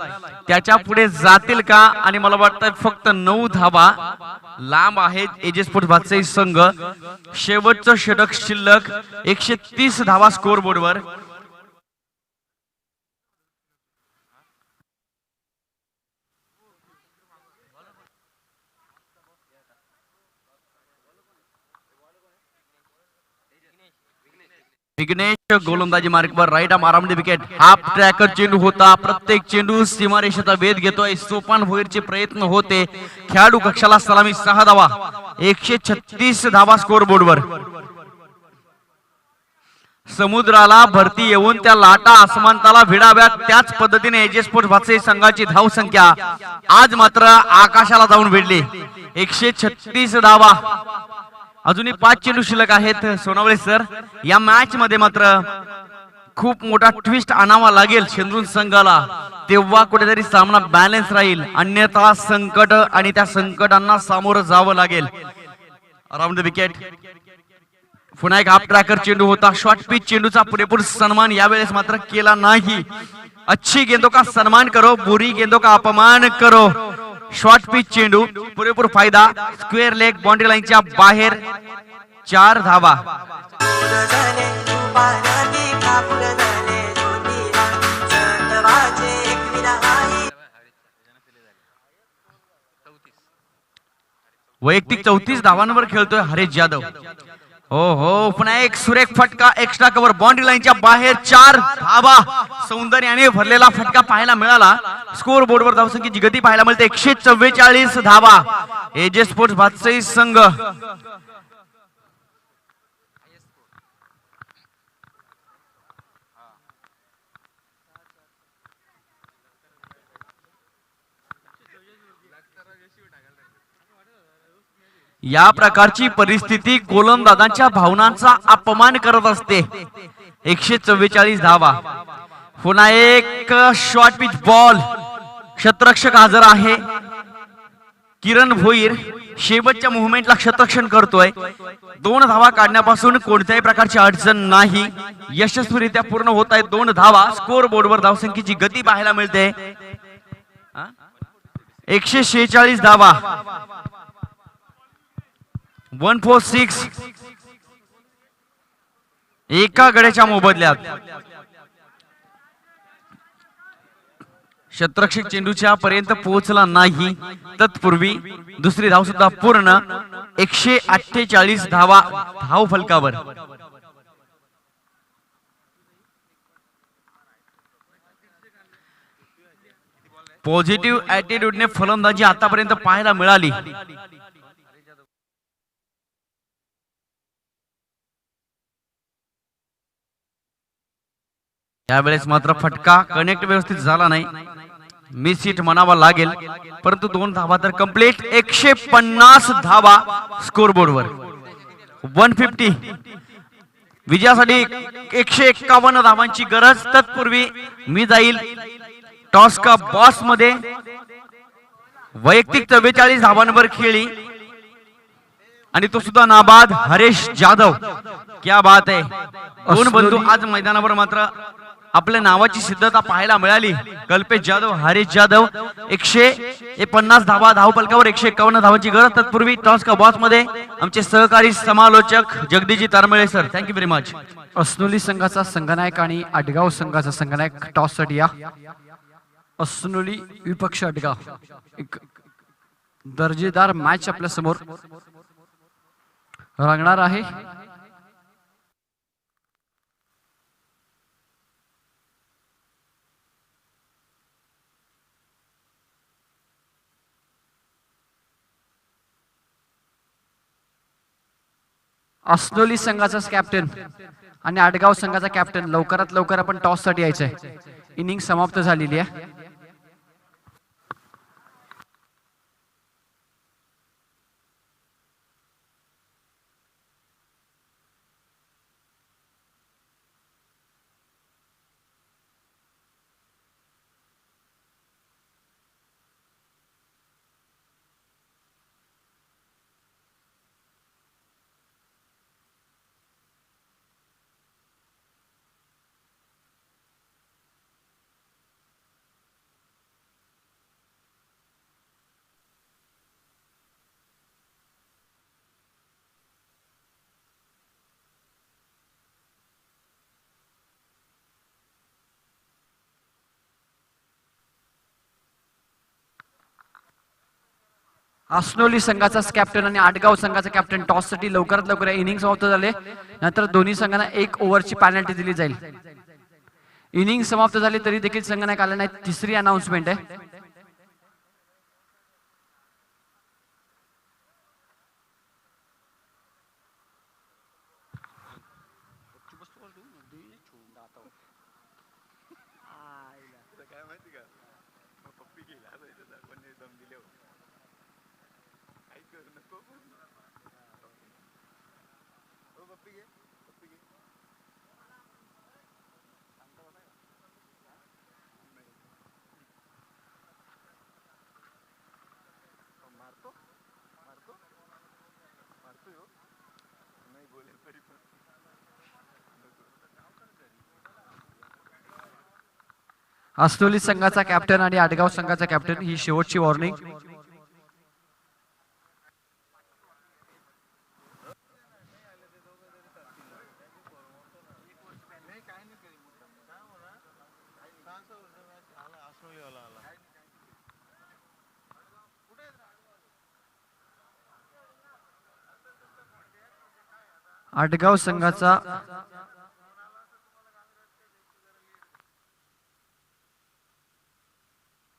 त्याच्या पुढे जातील का? आणि मला वाटतं फक्त 9 धावा लांब आहेत एजे स्पोर्ट्स भातसाई संघ. शेवटचं षटक शिल्लक 130 धावा स्कोर बोर्डवर. विघ्नेश गोलंदाजी मार्कवर राईट आर्म आरामने विकेट. हाफ ट्रॅकर चेंडू होता. प्रत्येक चेंडू सीमारेषेचा वेध घेतोय. सोपान भोईरचे प्रयत्न होते. खेळाडू कक्षाला सलामी 6 धावा. 136 धावा स्कोर बोर्डवर. समुद्राला भरती येऊन त्या लाटा आसमानताला भिडाव्यात त्याच पद्धतीने एजे स्पोर्ट्स भातसाई संघाची धाव संख्या आज मात्र आकाशाला जाऊन भिडली. 136 धावा. अजूनही 5 चेंडू शिल्लक आहेत. सोनावळे सर, या मॅच मध्ये मात्र खूप मोठा ट्विस्ट आणावा लागेल शेंद्रून संघाला, तेव्हा कुठेतरी सामना बॅलन्स राहील. अन्यथा संकट आणि त्या संकटांना सामोरं जावं लागेल. Around the wicket. पुन्हा एक हाफ ट्रॅकर चेंडू होता. शॉर्ट पिच चेंडूचा पुरेपूर सन्मान यावेळेस मात्र केला नाही. अच्छी गेंदों का सन्मान करो, बुरी गेंदों का अपमान करो. शॉर्ट पिच चेंडू, पुरेपूर फायदा. स्क्वेअर लेग बाउंड्री लाईनच्या बाहेर. 4 धावा. वैयक्तिक 34 धावांवर खेळतोय हरेश जाधव. हो हो, पुन्हा एक सुरेख फटका. एक्स्ट्रा कव्हर बाउंड्री लाईनच्या बाहेर. 4 धावा. सौंदर्याने भरलेला फटका पाहायला मिळाला. स्कोर बोर्डवर धावसंख्येची गती पाहायला मिळते. 144 धावा. एजे स्पोर्ट्स भातसाई संघ या प्रकारची परिस्थिती गोलंदाजांच्या भावनांचा अपमान करत असते. 144 धावा. पुन्हा एक शॉर्ट पिच बॉल. क्षेत्ररक्षक हजर आहे. किरण भोईर शेवटच्या मुव्हमेंटला क्षेत्ररक्षण करतोय. 2 धावा काढण्यापासून कोणत्याही प्रकारची अडचण नाही. यशस्वीरित्या पूर्ण होत आहेत 2 धावा. स्कोर बोर्डवर धावसंख्येची गती पाहायला मिळते. 146 धावा. 146. एका गड्याच्या मोबदल्यात. क्षेत्ररक्षक चेंडूच्या पर्यंत पोहोचला नाही. तत्पूर्वी दुसरी धाव सुद्धा पूर्ण. 148 धावा धाव फलकावर. पॉझिटिव्ह ऍटिट्यूडने फलंदाजी आतापर्यंत पाहायला मिळाली. यावेळेस मात्र फटका कनेक्ट व्यवस्थित झाला नाही. मिस हिट म्हणावा लागेल, परंतु 2 धावा तर कंप्लीट. 150 धावा स्कोर बोर्डवर. 150. विजयासाठी 151 धावांची गरज. तत्पूर्वी मी जाईल टॉस का बॉस मध्ये. वैयक्तिक 44 धावांवर खेळी आणि तो सुद्धा नाबाद हरेश जाधव. क्या बात आहे. 2 बंधू आज मैदानावर मात्र आपल्या नावाची सिद्धता पाहायला मिळाली. कल्पेश जाधव, हरेश जाधव. 150 धावा धाव फलकावर. 151 धावांची गरज. तत्पूर्वी टॉस का बॉस मध्ये आमचे सहकारी समालोचक Jagdishji Taramale sir, thank you very much. अस्नोली संघाचा संघनायक आणि आडगाव संघाचा संघनायक टॉस साठी या. अस्नोली विपक्ष आडगाव. एक दर्जेदार मॅच आपल्या समोर रंगणार आहे. अस्नोली संघाचा कॅप्टन आणि आडगाव संघाचा कॅप्टन लवकरात लवकर आपण टॉस साठी यायचंय. इनिंग समाप्त झालेली आहे. अस्नोली संघाचा कॅप्टन आणि आडगाव संघाचा कॅप्टन टॉस साठी लवकरात लवकर इनिंग समाप्त झाले. नंतर दोन्ही संघांना 1 ओव्हरची पॅनल्टी दिली जाईल. इनिंग समाप्त झाली तरी देखील संघांना आला नाही. तिसरी अनाउन्समेंट आहे. अस्नोली संघाचा कॅप्टन आणि आडगाव संघाचा कॅप्टन ही शेवटची वॉर्निंग.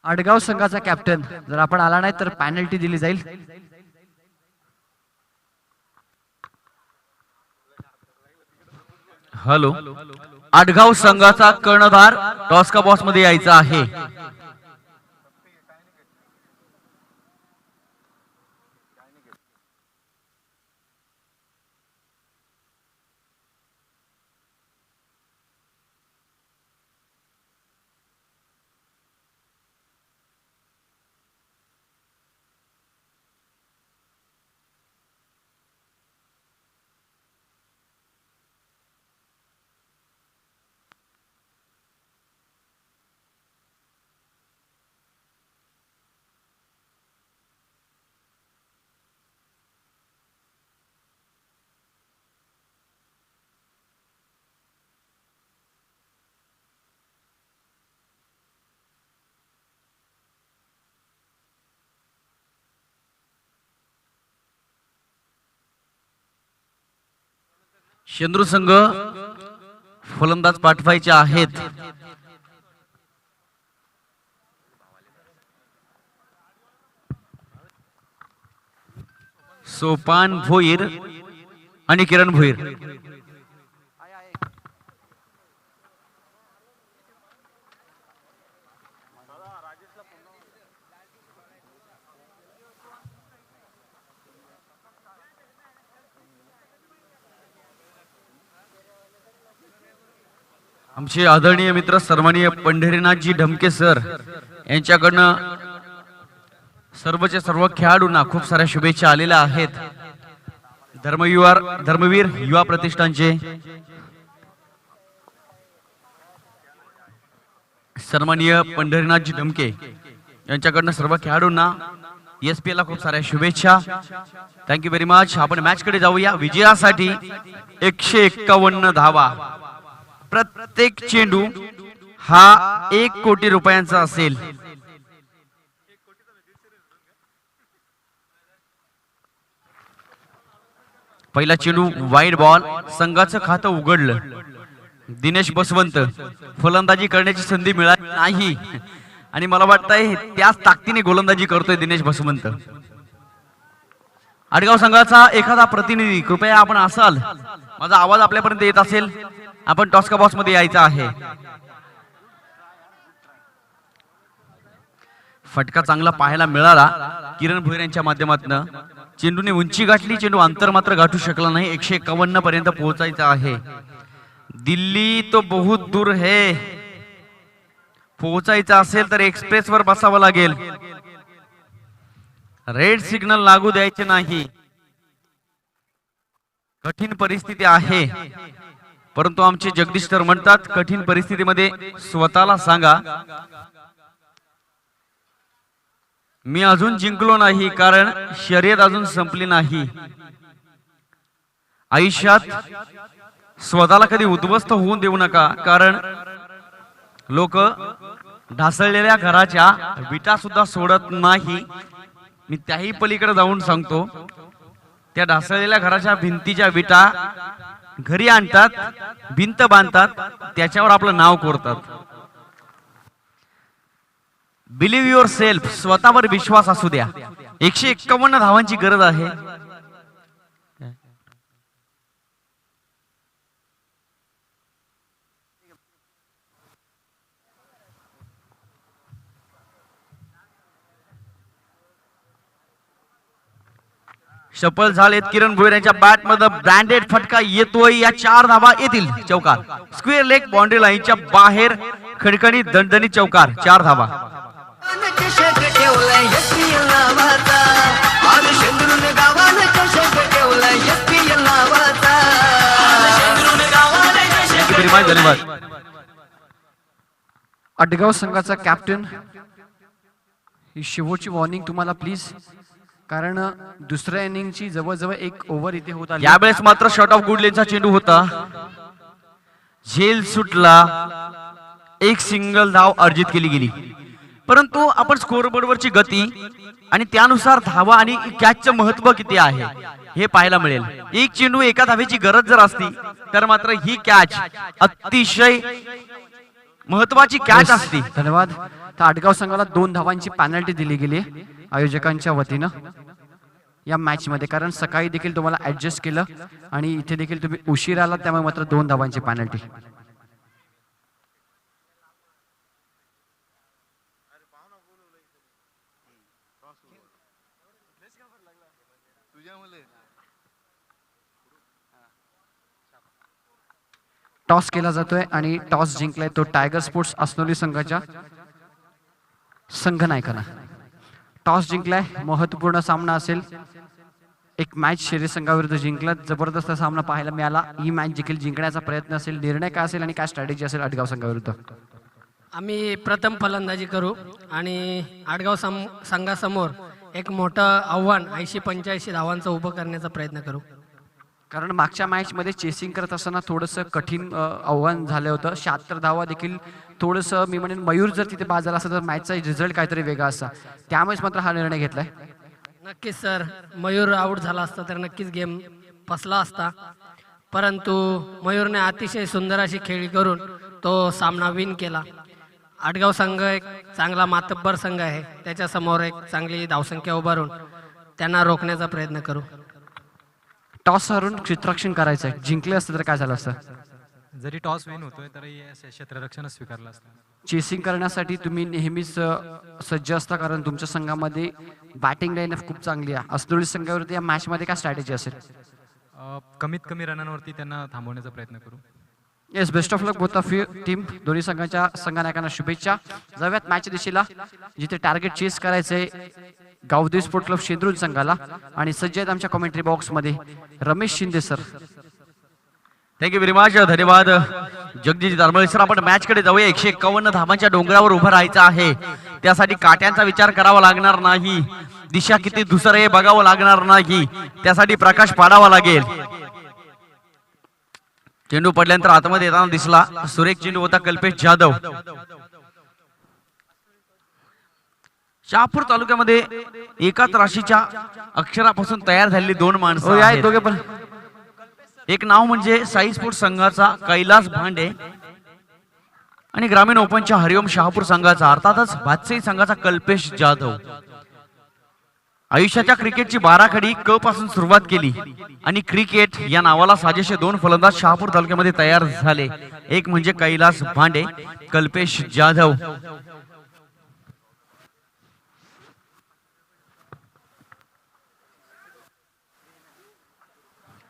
आडगाव संघाचा कॅप्टन जर आपण आला नाही तर पॅनल्टी दिली जाईल. हॅलो, आडगाव संघाचा कर्णधार टॉस का बॉस मध्ये यायचा आहे. शेंद्रू संघ फलंदाज पाठवायचे आहेत. सोपान भोईर आणि किरण भोईर. आमचे आदरणीय मित्र सन्माननीय पंढरीनाथजी ढमके सर यांच्याकडनं सर्वचे सर्व खेळाडूंना खूप साऱ्या शुभेच्छा आलेल्या आहेत. धर्मवीर युवा प्रतिष्ठानचे सन्माननीय पंढरीनाथजी ढमके यांच्याकडनं सर्व खेळाडूंना एसपीएल ला खूप साऱ्या शुभेच्छा. Thank you very much. आपण मॅच कडे जाऊया. विजयासाठी 151 धावा. प्रत्येक चेंडू हा 1 कोटी रुपयांचा असेल. पहिला चेंडू वाईड बॉल. संघाचं खातं उघडलं. दिनेश बसवंत फलंदाजी करण्याची संधी मिळाली नाही आणि मला वाटतंय त्याच ताकदीने गोलंदाजी करतोय दिनेश बसवंत. आडगाव संघाचा एखादा प्रतिनिधी कृपया आपण असाल, माझा आवाज आपल्यापर्यंत येत असेल, आपण टॉस का बॉक्स मध्ये यायचं आहे. फटका चांगला पाहायला मिळाला किरण भोईर यांच्या माध्यमातून. चेंडूने उंची गाठली, चेंडू अंतर मात्र गाठू शकला नाही. 151 पर्यंत पोहोचायचा आहे. दिल्ली तो बहुत दूर है. पोहोचायचं असेल तर एक्सप्रेस वर बसावं लागेल. रेड सिग्नल लागू द्यायचे नाही. कठीण परिस्थिती आहे, परंतु आमचे जगदीश सर म्हणतात कठीण परिस्थितीमध्ये स्वतःला सांगा मी अजून जिंकलो नाही, कारण शर्यत अजून संपली नाही. आयुष्यात स्वतःला कधी उद्ध्वस्त होऊन देऊ नका, कारण लोक ढासळलेल्या घराच्या विटा सुद्धा सोडत नाही. मी त्याही पलीकडे जाऊन सांगतो, त्या ढासळलेल्या घराच्या भिंतीच्या विटा घरी आणतात, भिंत बांधतात, त्याच्यावर आपलं नाव कोरतात. बिलीव्ह युअर सेल्फ, स्वतःवर विश्वास असू द्या. 151 धावांची गरज आहे. सफल झालेत. किरण भोईर यांच्या बॅट मध्ये ब्रँडेड फटका येतोय. या 4 धावा येतील. चौकार, स्क्वेअर लेग बाउंड्री लाईनच्या बाहेर खडखडी दणदणीत चौकार. 4 धावा. धन्यवाद. आडगाव संघाचा कॅप्टन, ही शेवटची वॉर्निंग तुम्हाला प्लीज, कारण दुसऱ्या इनिंगची जवळजवळ 1 ओव्हर इथे होत आली. यावेळेस मात्र शॉट ऑफ गुड लेनचा चेंडू होता. झेल सुटला. 1 सिंगल धाव अर्जित केली गेली. परंतु आपण स्कोरबोर्डवरची गती आणि त्यानुसार धावा आणि कॅचचं महत्व किती आहे हे पाहायला मिळेल. 1 चेंडू 1 धावेची गरज जर असती तर मात्र ही कॅच अतिशय महत्वाची कॅच असती. धन्यवाद. तर आडगाव संघाला 2 धावांची पॅनल्टी दिली गेली आयोजकांच्या वतीनं या मॅच मध्ये, कारण सकाळी देखील तुम्हाला ऍडजस्ट केलं आणि इथे देखील तुम्ही उशीर आला, त्यामुळे मात्र 2 धावांची पॅनल्टी. टॉस केला जातोय आणि टॉस जिंकलाय तो टायगर स्पोर्ट्स असनोली संघाच्या संघनायकांना. टॉस जिंकलाय. महत्वपूर्ण सामना असेल. एक मॅच शेरी संघाविरुद्ध जिंकला. जबरदस्त सामना पाहायला मिळाला. ही मॅच देखील जिंकण्याचा प्रयत्न असेल. निर्णय काय असेल आणि काय स्ट्रॅटेजी असेल आडगाव संघाविरुद्ध? आम्ही प्रथम फलंदाजी करू आणि आडगाव संघासमोर एक मोठं आव्हान 80-85 धावांचं उभं करण्याचा प्रयत्न करू. कारण मागच्या मॅच मध्ये चेसिंग करत असताना थोडंसं कठीण आव्हान झालं होतं. 76 धावा देखील थोडंसं, मी म्हणेन मयूर जर तिथे बाद झाला असता तर मॅचचा रिझल्ट काहीतरी वेगळा असता. त्यामुळेच मात्र हा निर्णय घेतलाय. नक्कीच सर, मयूर आऊट झाला असता तर नक्कीच गेम फसला असता, परंतु मयूरने अतिशय सुंदर अशी खेळी करून तो सामना विन केला. आडगाव संघ एक चांगला मातब्बर संघ आहे. त्याच्यासमोर एक चांगली धावसंख्या उभारून त्यांना रोखण्याचा प्रयत्न करू. टॉस हरून क्षेत्ररक्षण करायचं आहे. जिंकले असतं तर काय झालं असतं? जरी टॉस विन होतोय तरी क्षेत्ररक्षणच स्वीकारलं असतं. चेसिंग करण्यासाठी तुम्ही नेहमीच सज्ज असता, कारण तुमच्या संघामध्ये बॅटिंग लाईन खूप चांगली आहे. असनोली संघावरती या मॅच मध्ये काय स्ट्रॅटेजी असेल? कमीत कमी रनांवरती त्यांना थांबवण्याचा प्रयत्न करू. Yes, best of luck both of you team. दोन्ही संघाच्या संघनायकांना शुभेच्छा. जाऊयात मॅच दिशेला, जिथे टार्गेट चेस करायचंय गावदेवी स्पोर्ट क्लब शेंद्रुल संघाला. आणि सज्ज आहेत आमच्या कमेंट्री बॉक्स मध्ये Ramesh Shinde sir. Thank you very much. धन्यवाद जगदीश दारमळे सर. आपण मॅच कडे जाऊया. 151 धावांच्या डोंगरावर उभं राहायचं आहे. त्यासाठी काट्यांचा विचार करावा लागणार नाही. दिशा किती धुसर आहे बघावं लागणार नाही. त्यासाठी प्रकाश पाडावा लागेल. चेंडू पडल्यानंतर आतमध्ये येताना दिसला. सुरेख चेंडू होता कल्पेश जाधव. शहापूर तालुक्यामध्ये एकाच राशीच्या अक्षरापासून तयार झालेली 2 माणसं आहेत. दोघे पण. एक नाव म्हणजे साई स्पोर्ट्स संघाचा कैलास भांडे आणि ग्रामीण ओपनच्या हरिओम शहापूर संघाचा अर्थातच भातसई संघाचा कल्पेश जाधव. आयुष्याच्या क्रिकेटची बाराखडी क पासून सुरुवात केली आणि क्रिकेट या नावाला साजेसे 2 फलंदाज शहापूर तालुक्यामध्ये तयार झाले. एक म्हणजे कैलास भांडे, कल्पेश जाधव.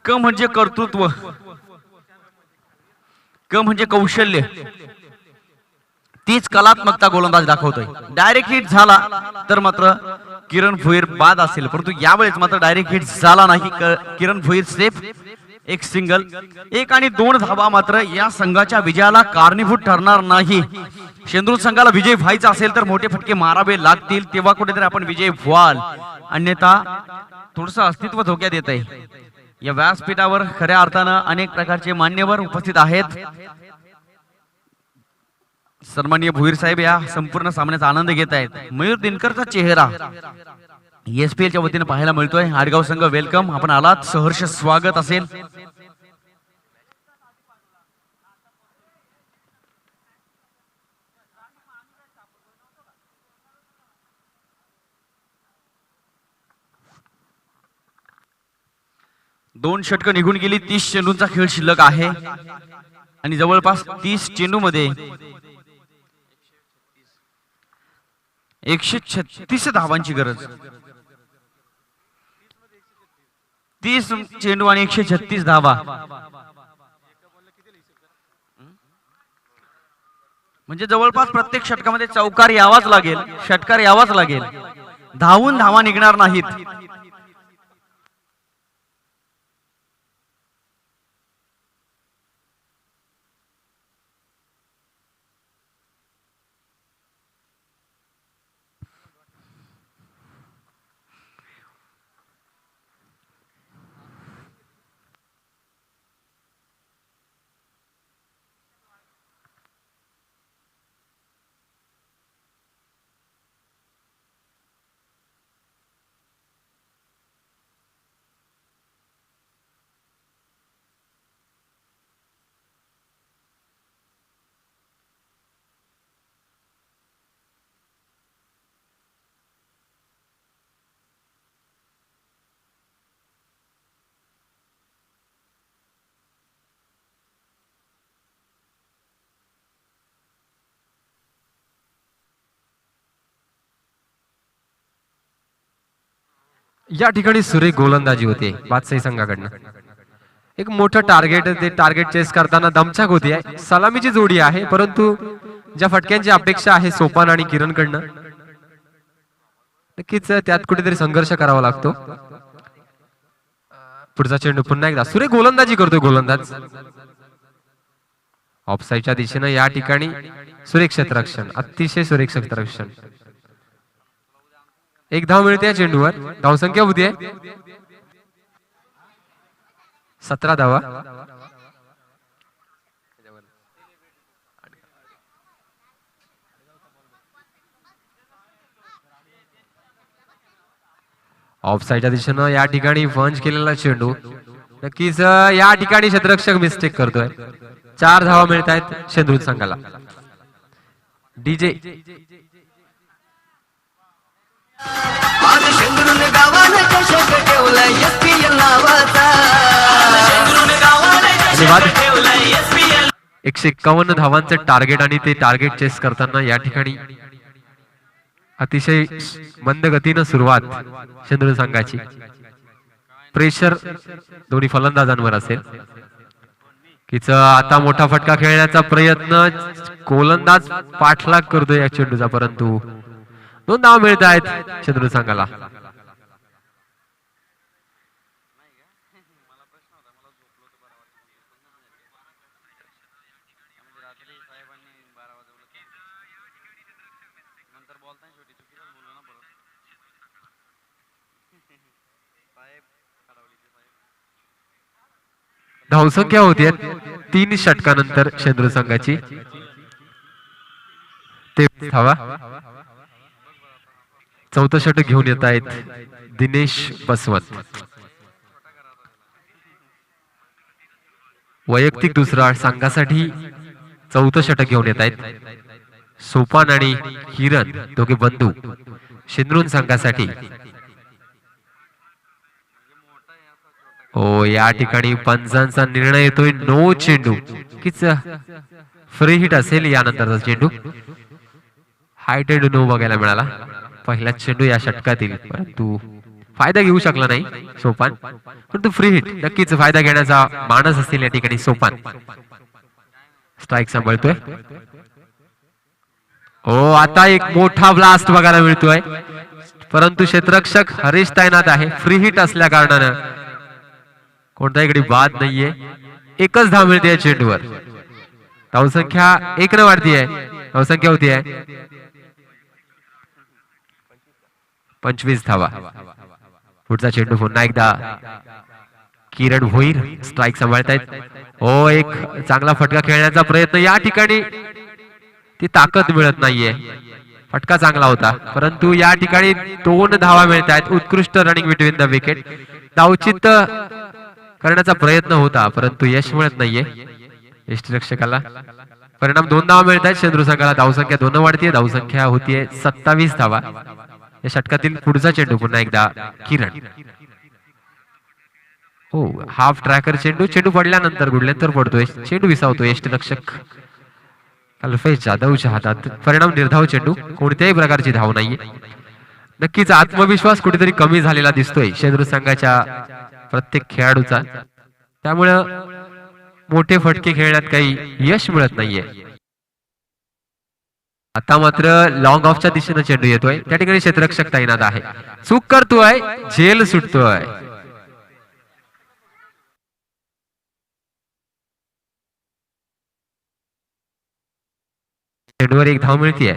क म्हणजे कर्तृत्व, क म्हणजे कौशल्य. तीच कलात्मकता गोलंदाज दाखवतोय. डायरेक्ट हिट झाला तर मात्र किरण भोईर बाद असेल, परंतु यावेळेस मात्र डायरेक्ट हिट झाला नाही. किरण भोईर सेफ. 1 सिंगल. 1 आणि 2 धावा मात्र या संघाच्या विजयाला कारणीभूत ठरणार नाही. शेंद्रूर संघाला विजय व्हायचा असेल तर मोठे फटके मारावे लागतील, तेव्हा कुठेतरी आपण विजय व्हाल. अन्यथा थोडस अस्तित्व धोक्यात येत आहे. या व्यासपीठावर खऱ्या अर्थानं अनेक प्रकारचे मान्यवर उपस्थित आहेत. सन्माननीय भोईर साहेब या संपूर्ण सामन्याचा आनंद घेत आहेत. मयूर दिनकरचा चेहरा ESPL च्या वतीने पाहायला मिळतोय. आडगाव संघ वेलकम, आपण आलात, सहर्ष स्वागत असेल. दोन षटकं निघून गेली. 30 चेंडूंचा खेळ शिल्लक आहे आणि जवळपास 30 चेंडू मध्ये 136 धावांची गरज. 30 चेंडू आणि 136 धावा म्हणजे जवळपास प्रत्येक षटकामध्ये चौकार यावाच लागेल, षटकार यावाच लागेल, धावून धावा निघणार नाहीत. या ठिकाणी सुरेख गोलंदाजी होते बादशाही संघाकडनं. एक मोठं टार्गेट, ते टार्गेट चेस करताना दमछाक होती आहे. सलामीची जोडी आहे, परंतु ज्या फटक्यांची अपेक्षा आहे सोपान आणि किरण कडनं, नक्कीच त्यात कुठेतरी संघर्ष करावा लागतो. पुढचा चेंडू पुन्हा एकदा सुरेख गोलंदाजी करतोय गोलंदाज. ऑफसाईडच्या दिशेनं या ठिकाणी सुरेख क्षेत्ररक्षण, अतिशय सुरेख क्षेत्ररक्षण. एक धाव मिळते या चेंडूवर. धावसंख्या होती आहे 17 धावा. ऑफसाईडच्या दिशेनं या ठिकाणी पंच केलेला चेंडू. नक्कीच या ठिकाणी क्षेत्ररक्षक मिस्टेक करतोय. 4 धावा मिळत आहेत शेंद्रुत संघाला. डीजे आज शेंद्रुन गावानं चषक ठेवला SPL नावाचा. 151 धावांचं टार्गेट आणि ते टार्गेट चेस करताना या ठिकाणी अतिशय मंद गतीनं सुरुवात शेंद्रुन संघाची. प्रेशर दोन्ही फलंदाजांवर असेल. कीच आता मोठा फटका खेळण्याचा प्रयत्न, गोलंदाज पाठलाग करतोय या चेंडूचा, परंतु 2 धावा मिळत आहेत शेंद्रुन संघाला. धावसंख्या होती 3 षटकानंतर शेंद्रुन संघाची. ते धावा. 4थं षटक घेऊन येत आहेत दिनेश बसवंत. वैयक्तिक दुसरा संघासाठी 4थं षटक घेऊन येत आहेत सोपान आणि किरण, दोघे बंधू. शेंद्रुन संघासाठी या ठिकाणी पंचांचा निर्णय येतोय. नो चेंडू, किच फ्री हिट असेल यानंतरचा चेंडू. हायटेड नो बघायला मिळाला पहिला चेंडू या षटकातील, परंतु फायदा घेऊ शकला नाही सोपान. परंतु फ्री हिट, नक्कीच फायदा घेण्याचा मानस असेल या ठिकाणी सोपान. स्ट्राईक सांभाळतोय. आता एक मोठा ब्लास्ट बघायला मिळतोय, परंतु क्षेत्ररक्षक हरीश तैनात आहे. फ्री हिट असल्या कारणानं कोणत्याही कडे बाद नाहीये. 1च धाव मिळते या चेंडूवर. धावसंख्या 1 न वाढती आहे. धावसंख्या होती आहे 25 धावा. पुढचा चेंडू पुन्हा एकदा किरण भोईर स्ट्राईक सांभाळतायत. एक चांगला फटका खेळण्याचा प्रयत्न, या ठिकाणी ती ताकद मिळत नाहीये. फटका चांगला होता, परंतु या ठिकाणी 2 धावा मिळत आहेत. उत्कृष्ट रनिंग बिटवीन द विकेट. धावचित्त करण्याचा प्रयत्न होता, परंतु यश मिळत नाहीये यष्टीरक्षकाला. परिणाम 2 धावा मिळत आहेत. शेंद्रू संघाला धावसंख्या 2 वाढतीये. धावसंख्या होतीये 27 धावा. या षटकातील पुढचा चेंडू पुन्हा एकदा किरण. हो, हाफ ट्रॅकर चेंडू. चेंडू पडल्यानंतर गुडलेंतर पडतोय. चेंडू विसावतो यष्टीरक्षक कल्पेश जाधवच्या हातात. परिणाम निर्धाव चेंडू. कोणत्याही प्रकारची धाव नाहीये. नक्कीच आत्मविश्वास कुठेतरी कमी झालेला दिसतोय शेंद्रू संघाच्या प्रत्येक खेळाडूचा. त्यामुळं मोठे फटके खेळण्यात काही यश मिळत नाहीये. आता मात्र लॉंग ऑफच्या दिशेने चेंडू येतोय. त्या ठिकाणी क्षेत्ररक्षक तैनात आहे. चूक करतोय, झेल सुटतोय. चेंडूवर 1 धाव मिळतीये.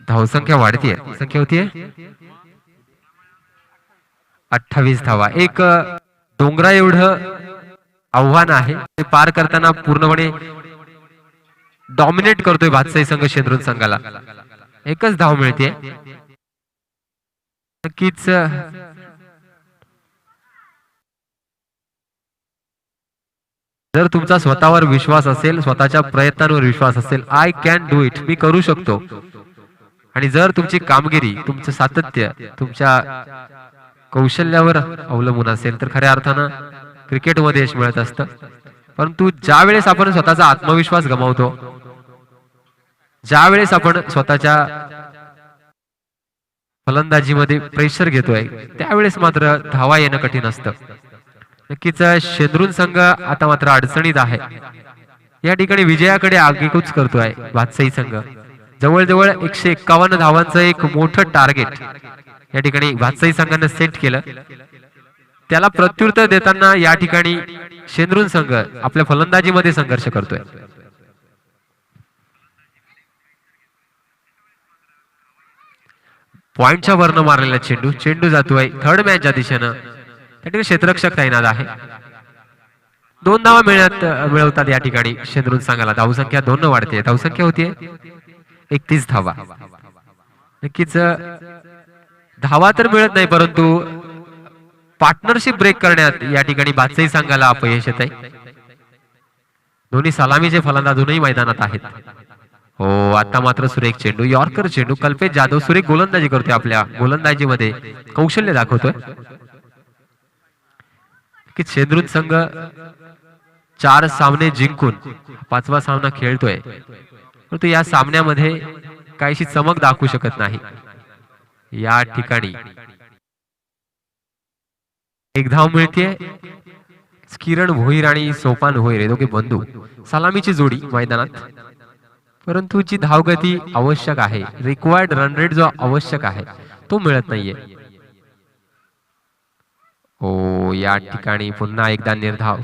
धावसंख्या वाढतीये. संख्या होतीये 28 धावा. एक डोंगरा एवढं आव्हान आहे, ते पार करताना पूर्णपणे डॉमिनेट करतोय भातसाई संघ शेंद्रू संघाला. 1च धाव मिळते. नक्कीच जर तुमचा स्वतःवर विश्वास असेल, स्वतःच्या प्रयत्नांवर विश्वास असेल, आय कॅन डू इट, मी करू शकतो, आणि जर तुमची कामगिरी, तुमचं सातत्य तुमच्या कौशल्यावर अवलंबून असेल तर खऱ्या अर्थानं क्रिकेटमध्ये यश मिळत असतं. परंतु ज्या वेळेस आपण स्वतःचा आत्मविश्वास गमावतो, ज्या वेळेस आपण स्वतःच्या फलंदाजीमध्ये प्रेशर घेतोय, त्यावेळेस मात्र धावा येणं कठीण असतं. नक्कीच शेंद्रू संघ आता मात्र अडचणीत आहे. या ठिकाणी विजयाकडे आगेकूच करतोय भातसाई संघ. जवळजवळ 151 धावांचं एक मोठं टार्गेट या ठिकाणी भातसाई संघाने सेट केलं. त्याला प्रत्युत्तर देताना या ठिकाणी शेंद्रू संघ आपल्या फलंदाजीमध्ये संघर्ष करतोय. पॉइंटच्या वर्ण मारलेला चेंडू. चेंडू जातोय थर्ड मॅचच्या दिशेनं. त्या ठिकाणी क्षेत्ररक्षक तैनात आहे. 2 धावा मिळवतात या ठिकाणी शेंद्रू संघाला. धावसंख्या 2 वाढते. धावसंख्या होतीये 31 धावा. नक्कीच धावा तर मिळत नाही, परंतु पार्टनरशिप ब्रेक करण्यात या ठिकाणी भातसाई संघाला अपयश येत आहे. दोन्ही सलामीचे फलंदाज दोन्ही मैदानात आहेत. हो, आता मात्र सुरेख चेंडू, यॉर्कर चेंडू. कल्पेश जाधव सुरेख गोलंदाजी करतोय, आपल्या गोलंदाजीमध्ये कौशल्य दाखवतोय. की शेंद्रू संघ 4 सामने जिंकून 5वा सामना खेळतोय, परंतु या सामन्यामध्ये काहीशी चमक दाखवू शकत नाही. या ठिकाणी 1 धाव मिळते. किरण भोईर आणि सोपान भोईर हे दोघे बंधू, सलामीची जोडी मैदानात, परंतु जी धावगती आवश्यक आहे, रिक्वायर्ड रन रेट जो आवश्यक आहे, तो मिळत नाहीये. हो, या ठिकाणी पुन्हा एकदा निर्धाव.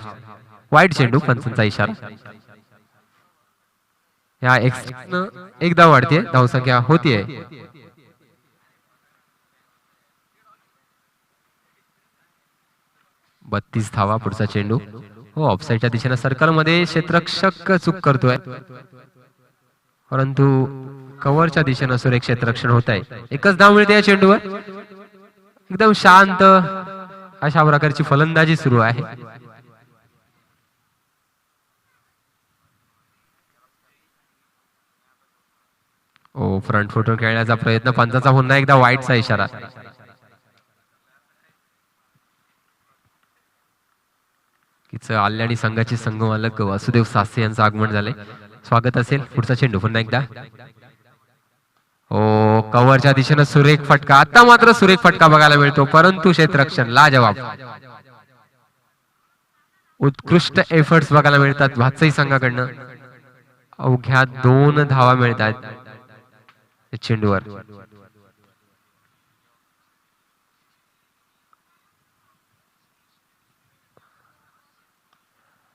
वाईट चेंडू, पंचांचा इशारा. या एकदा वाढते. धावसंख्या होतीये 32 धावा. पुढचा चेंडू. हो, ऑफसाईडच्या दिशेने सर्कलमध्ये क्षेत्ररक्षक चूक करतोय, परंतु कव्हरच्या दिशेने सुरेख क्षेत्ररक्षण होत आहे. 1च धाव मिळते या चेंडूवर. एकदम शांत अशा प्रकारची फलंदाजी सुरू आहे. ओ, फ्रंट फुटवर खेळण्याचा प्रयत्न. पंचाचा पुन्हा एकदा वाईटचा इशारा. आल्याणी संघाचे संघमालक वासुदेव सासे यांचं आगमन झाले. स्वागत असेल. पुढचा चेंडू पुन्हा एकदा. ओ, कव्हरच्या दिशेने सुरेख फटका. आता मात्र सुरेख फटका बघायला मिळतो, परंतु क्षेत्ररक्षण लाजवाब. उत्कृष्ट एफर्ट्स बघायला मिळतात भातसाई संघाकडनं. अवघ्या 2 धावा मिळतात चेंडूवर.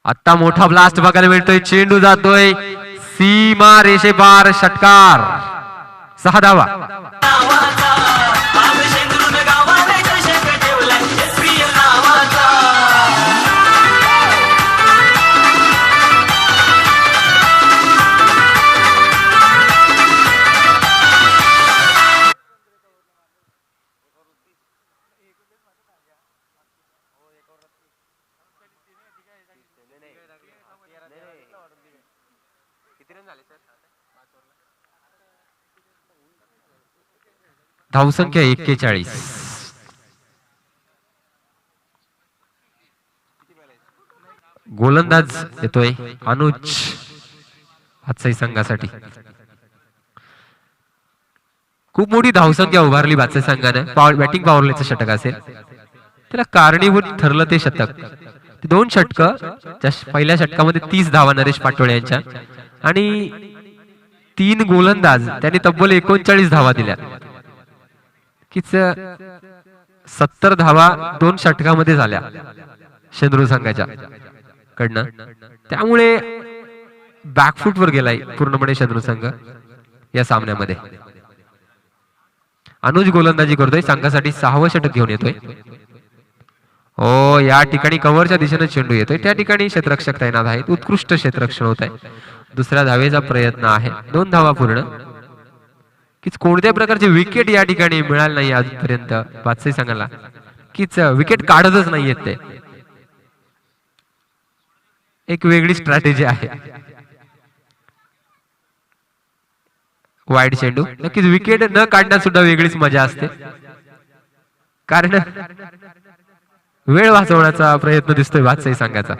आता मोठा ब्लास्ट बघायला मिळतोय. चेंडू जातोय सीमा रेषेपार. षटकार. 6 धावा. धावसंख्या 41. गोलंदाज येतोय अनुज बादशाही संघासाठी. खूप मोठी धावसंख्या उभारली बादशाही संघाने. बॅटिंग पॉवरलेचं षटक असेल त्याला कारणीभूत ठरलं ते षटक. 2 षटक, पहिल्या षटकामध्ये 30 धावा नरेश पाटोळे यांच्या आणि 3 गोलंदाज त्यांनी तब्बल 39 धावा दिल्या. 70 धावा 2 षटकामध्ये झाल्या शेंद्रू संघाच्या कडनं. त्यामुळे बॅकफुटवर गेलाय पूर्णपणे शेंद्रू संघ या सामन्यामध्ये. अनुज गोलंदाजी करतोय, संघासाठी 6वं षटक घेऊन येतोय. या ठिकाणी कव्हरच्या दिशेने चेंडू येतोय. त्या ठिकाणी क्षेत्ररक्षक तैनात आहेत. उत्कृष्ट क्षेत्ररक्षण होत आहे. दुसऱ्या धावेचा प्रयत्न आहे. 2 धावा पूर्ण. कोणत्या प्रकारचे विकेट या ठिकाणी मिळाले नाही आजपर्यंत बादशाही संघाला. विकेट काढतच नाहीयेत ते. एक वेगळी स्ट्रॅटेजी आहे. वाईड चेंडू. नक्कीच विकेट न काढण्यात सुद्धा वेगळीच मजा असते, कारण वेळ वाचवण्याचा प्रयत्न दिसतोय बादशाही संघाचा.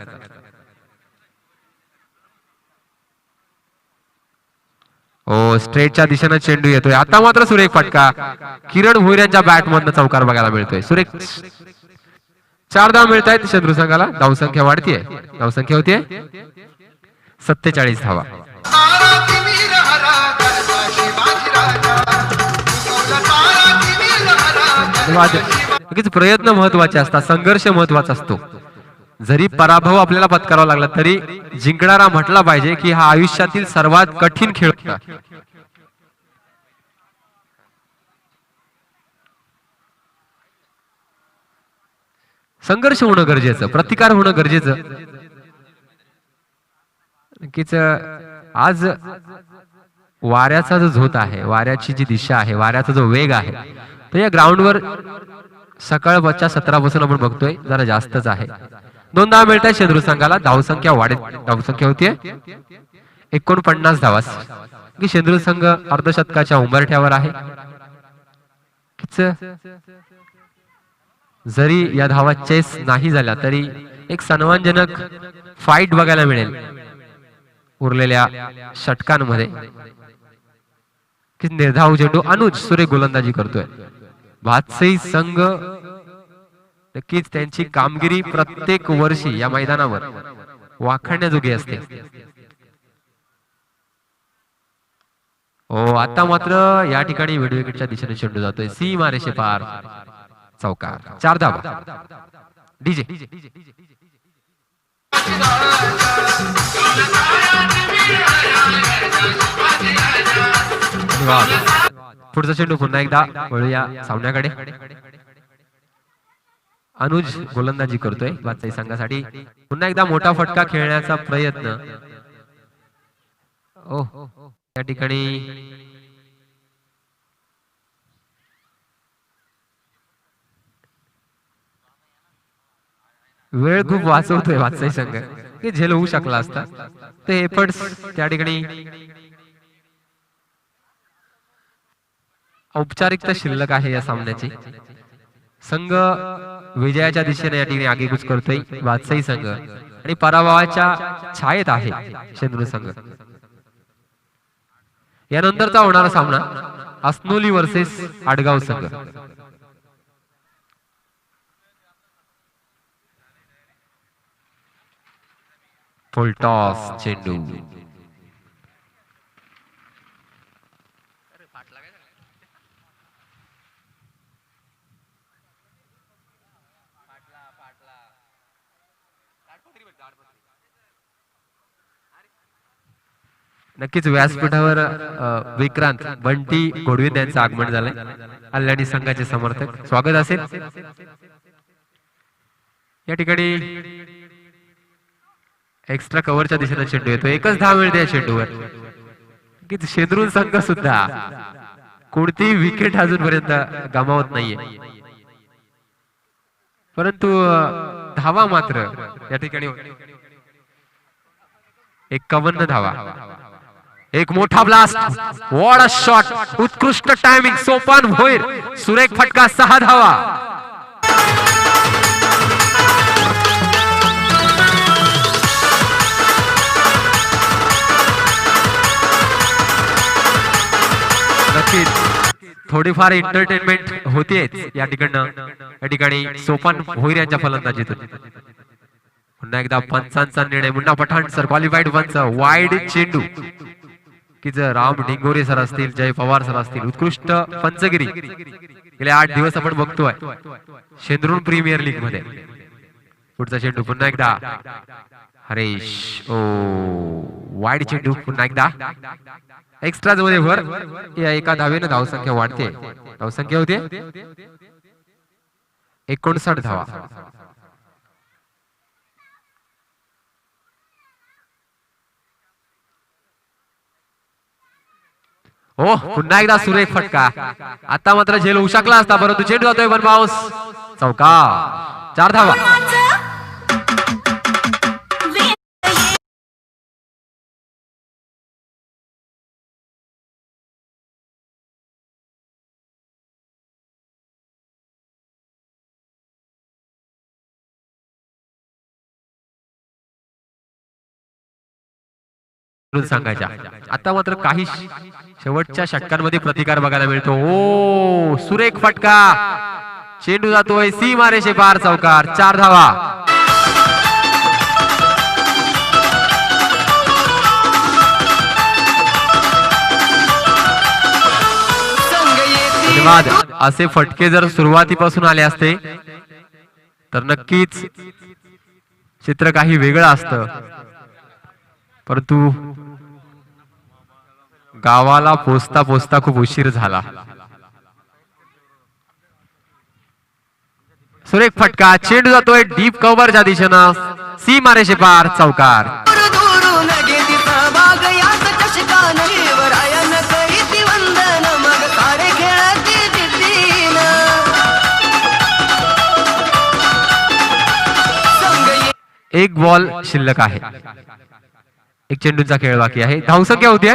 स्ट्रेटच्या दिशेने चेंडू येतोय. आता मात्र सुरेख फटका किरण भोईर यांच्या बॅट मधनं चौकार बघायला मिळतोय. सुरेख 4 धावा मिळत आहेत शेंद्रू संघाला. धावसंख्या वाढतीये. धावसंख्या होतीये 47 धावा. नक्कीच प्रयत्न महत्वाचे असतात, संघर्ष महत्वाचा असतो. जरी पराभव आपल्याला पत्करावा लागला तरी जिंकणारा म्हटला पाहिजे की हा आयुष्यातील सर्वात कठीण खेळ होता. संघर्ष होणं गरजेचं, प्रतिकार होणं गरजेचं. नक्कीच आज वाऱ्याचा जो झोत आहे, वाऱ्याची जी दिशा आहे, वाऱ्याचा जो वेग आहे, तर या ग्राउंडवर सकाळच्या 17 पासून आपण बघतोय जरा जास्तच आहे. 2 धावा मिळतात शेंद्रू संघाला. धावसंख्या वाढत. धावसंख्या होतीये 49 धावा. शेंद्रू संघ अर्धशतकाच्या उंबरठ्यावर आहे. जरी या धावा चेस नाही झाल्या तरी एक सन्मानजनक फाईट बघायला मिळेल उरलेल्या षटकांमध्ये. निर्धाव चेंडू. अनुज सुरेख गोलंदाजी करतोय. बादशाही संघ नक्कीच त्यांची कामगिरी प्रत्येक वर्षी या मैदानावर वाखाणण्याजोगी असते. आता मात्र या ठिकाणी मिड विकेटच्या दिशेने चेंडू जातोय. सीमारेषे पार चौकार. 4 धावा. डीजे पुढचा चेंडू पुन्हा एकदा वळूया सामन्याकडे. अनुज गोलंदाजी करतोय बादशाही संघासाठी. पुन्हा एकदा मोठा फटका खेळण्याचा प्रयत्न. या ठिकाणी वेळ खूप वाचवतोय बादशाही संघ. ते झेल होऊ शकला असता. ते एफर्ट्स त्या ठिकाणी औपचारिकता शिल्लक आहे या सामन्याची. संघ विजयाच्या दिशेने या ठिकाणी आगेकूच करतोय बादशाही संघ आणि पराभवाच्या छायेत आहे शेंद्रू संघ. यानंतरचा होणारा सामना अस्नोली वर्सेस आडगाव संघ. फुल टॉस चेंडू. नक्कीच व्यासपीठावर विक्रांत बंटी घोडविंद यांचं आगमन झालंय. कल्याणी संघाचे समर्थक स्वागत असेल. या ठिकाणी एक्स्ट्रा कव्हरच्या दिशेने चेंडू येतो. 1च धाव मिळते या चेंडूवर. शेंद्रू संघ सुद्धा कोणतीही विकेट अजूनपर्यंत गमावत नाहीये, परंतु धावा मात्र या ठिकाणी 51 धावा. एक मोठा ब्लास्ट, वॉट अ शॉट, उत्कृष्ट टायमिंग, सोपान भोईर, सुरेख फटका, 6 धावा. नक्कीच थोडीफार एंटरटेनमेंट होतीयच या ठिकाणी सोपान भोईर यांच्या फलंदाजीतून. पुन्हा एकदा पंचांचा निर्णय, मुन्ना पठाण सर क्वालिफाईड पंच, वाईड चेंडू की जर राम डिंगोरे सर असतील, जय पवार सर असतील, उत्कृष्ट पंचगिरी गेले 8 दिवस आपण बघतोय शेंद्रून प्रीमियर लीग मध्ये. पुढचा चेंडू पुन्हा एकदा हरेश, ओ वाईड चेंडू, पुन्हा एकदा एक्स्ट्रा मध्ये भर. या एका धावेने धावसंख्या वाढते. धावसंख्या होते 59 धावा. हो पुन्हा एकदा सुरेख फटका. आता मात्र झेल होऊ शकला असता, परंतु चेंडू जातोय वन बाउन्स, चौका, 4 धावा. सांगायच्या. आता मात्र काही शेवटच्या षटकांमध्ये प्रतिकार बघायला मिळतो. ओ सुरेख फटका, चेंडू जातोय सी मारेशे पार, चौकार, 4 धावा. धन्यवाद. असे फटके जर सुरुवातीपासून आले असते तर नक्कीच चित्र काही वेगळं असतं, परंतु गावाला पोचता पोचता खूप उशीर झाला. सुरेख फटका, चेंडू जातोय डीप कव्हरच्या दिशेनं, सी मारेशे पार, चौकार. एक बॉल शिल्लक आहे, एक चेंडूचा खेळ बाकी आहे. धावसंख्या होती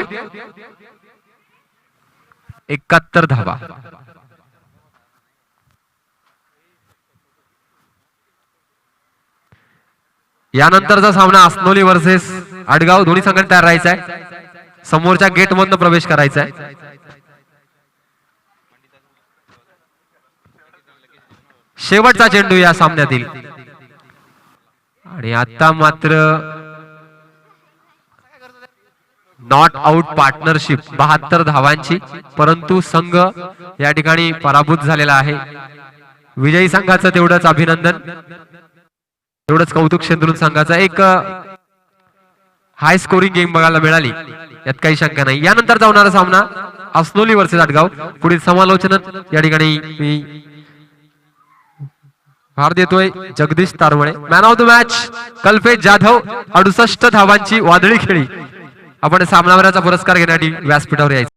71 धावा. यानंतरचा सामना अस्नोली वर्सेस आडगाव. दोन्ही संघांनी तयार राहायचा आहे, समोरच्या गेट मधून प्रवेश करायचा आहे. शेवटचा चेंडू या सामन्यातील, आणि आता मात्र नॉट आउट पार्टनरशिप 72 धावांची, परंतु संघ या ठिकाणी पराभूत झालेला आहे. विजयी संघाचं तेवढंच अभिनंदन, तेवढंच कौतुक शेंद्रून संघाचं. एक हाय स्कोरिंग गेम बघायला मिळाली, यात काही शंका नाही. यानंतर जाणारा सामना अस्नोली वर्सेस आडगाव. पुढील समालोचन या ठिकाणी मी भार देतोय Jagdish Tarwale. Man of the match Kalpesh Jadhav, 68 धावांची वादळी खेळी. आपण सामनावीराचा पुरस्कार घेण्यासाठी व्यासपीठावर यायचं.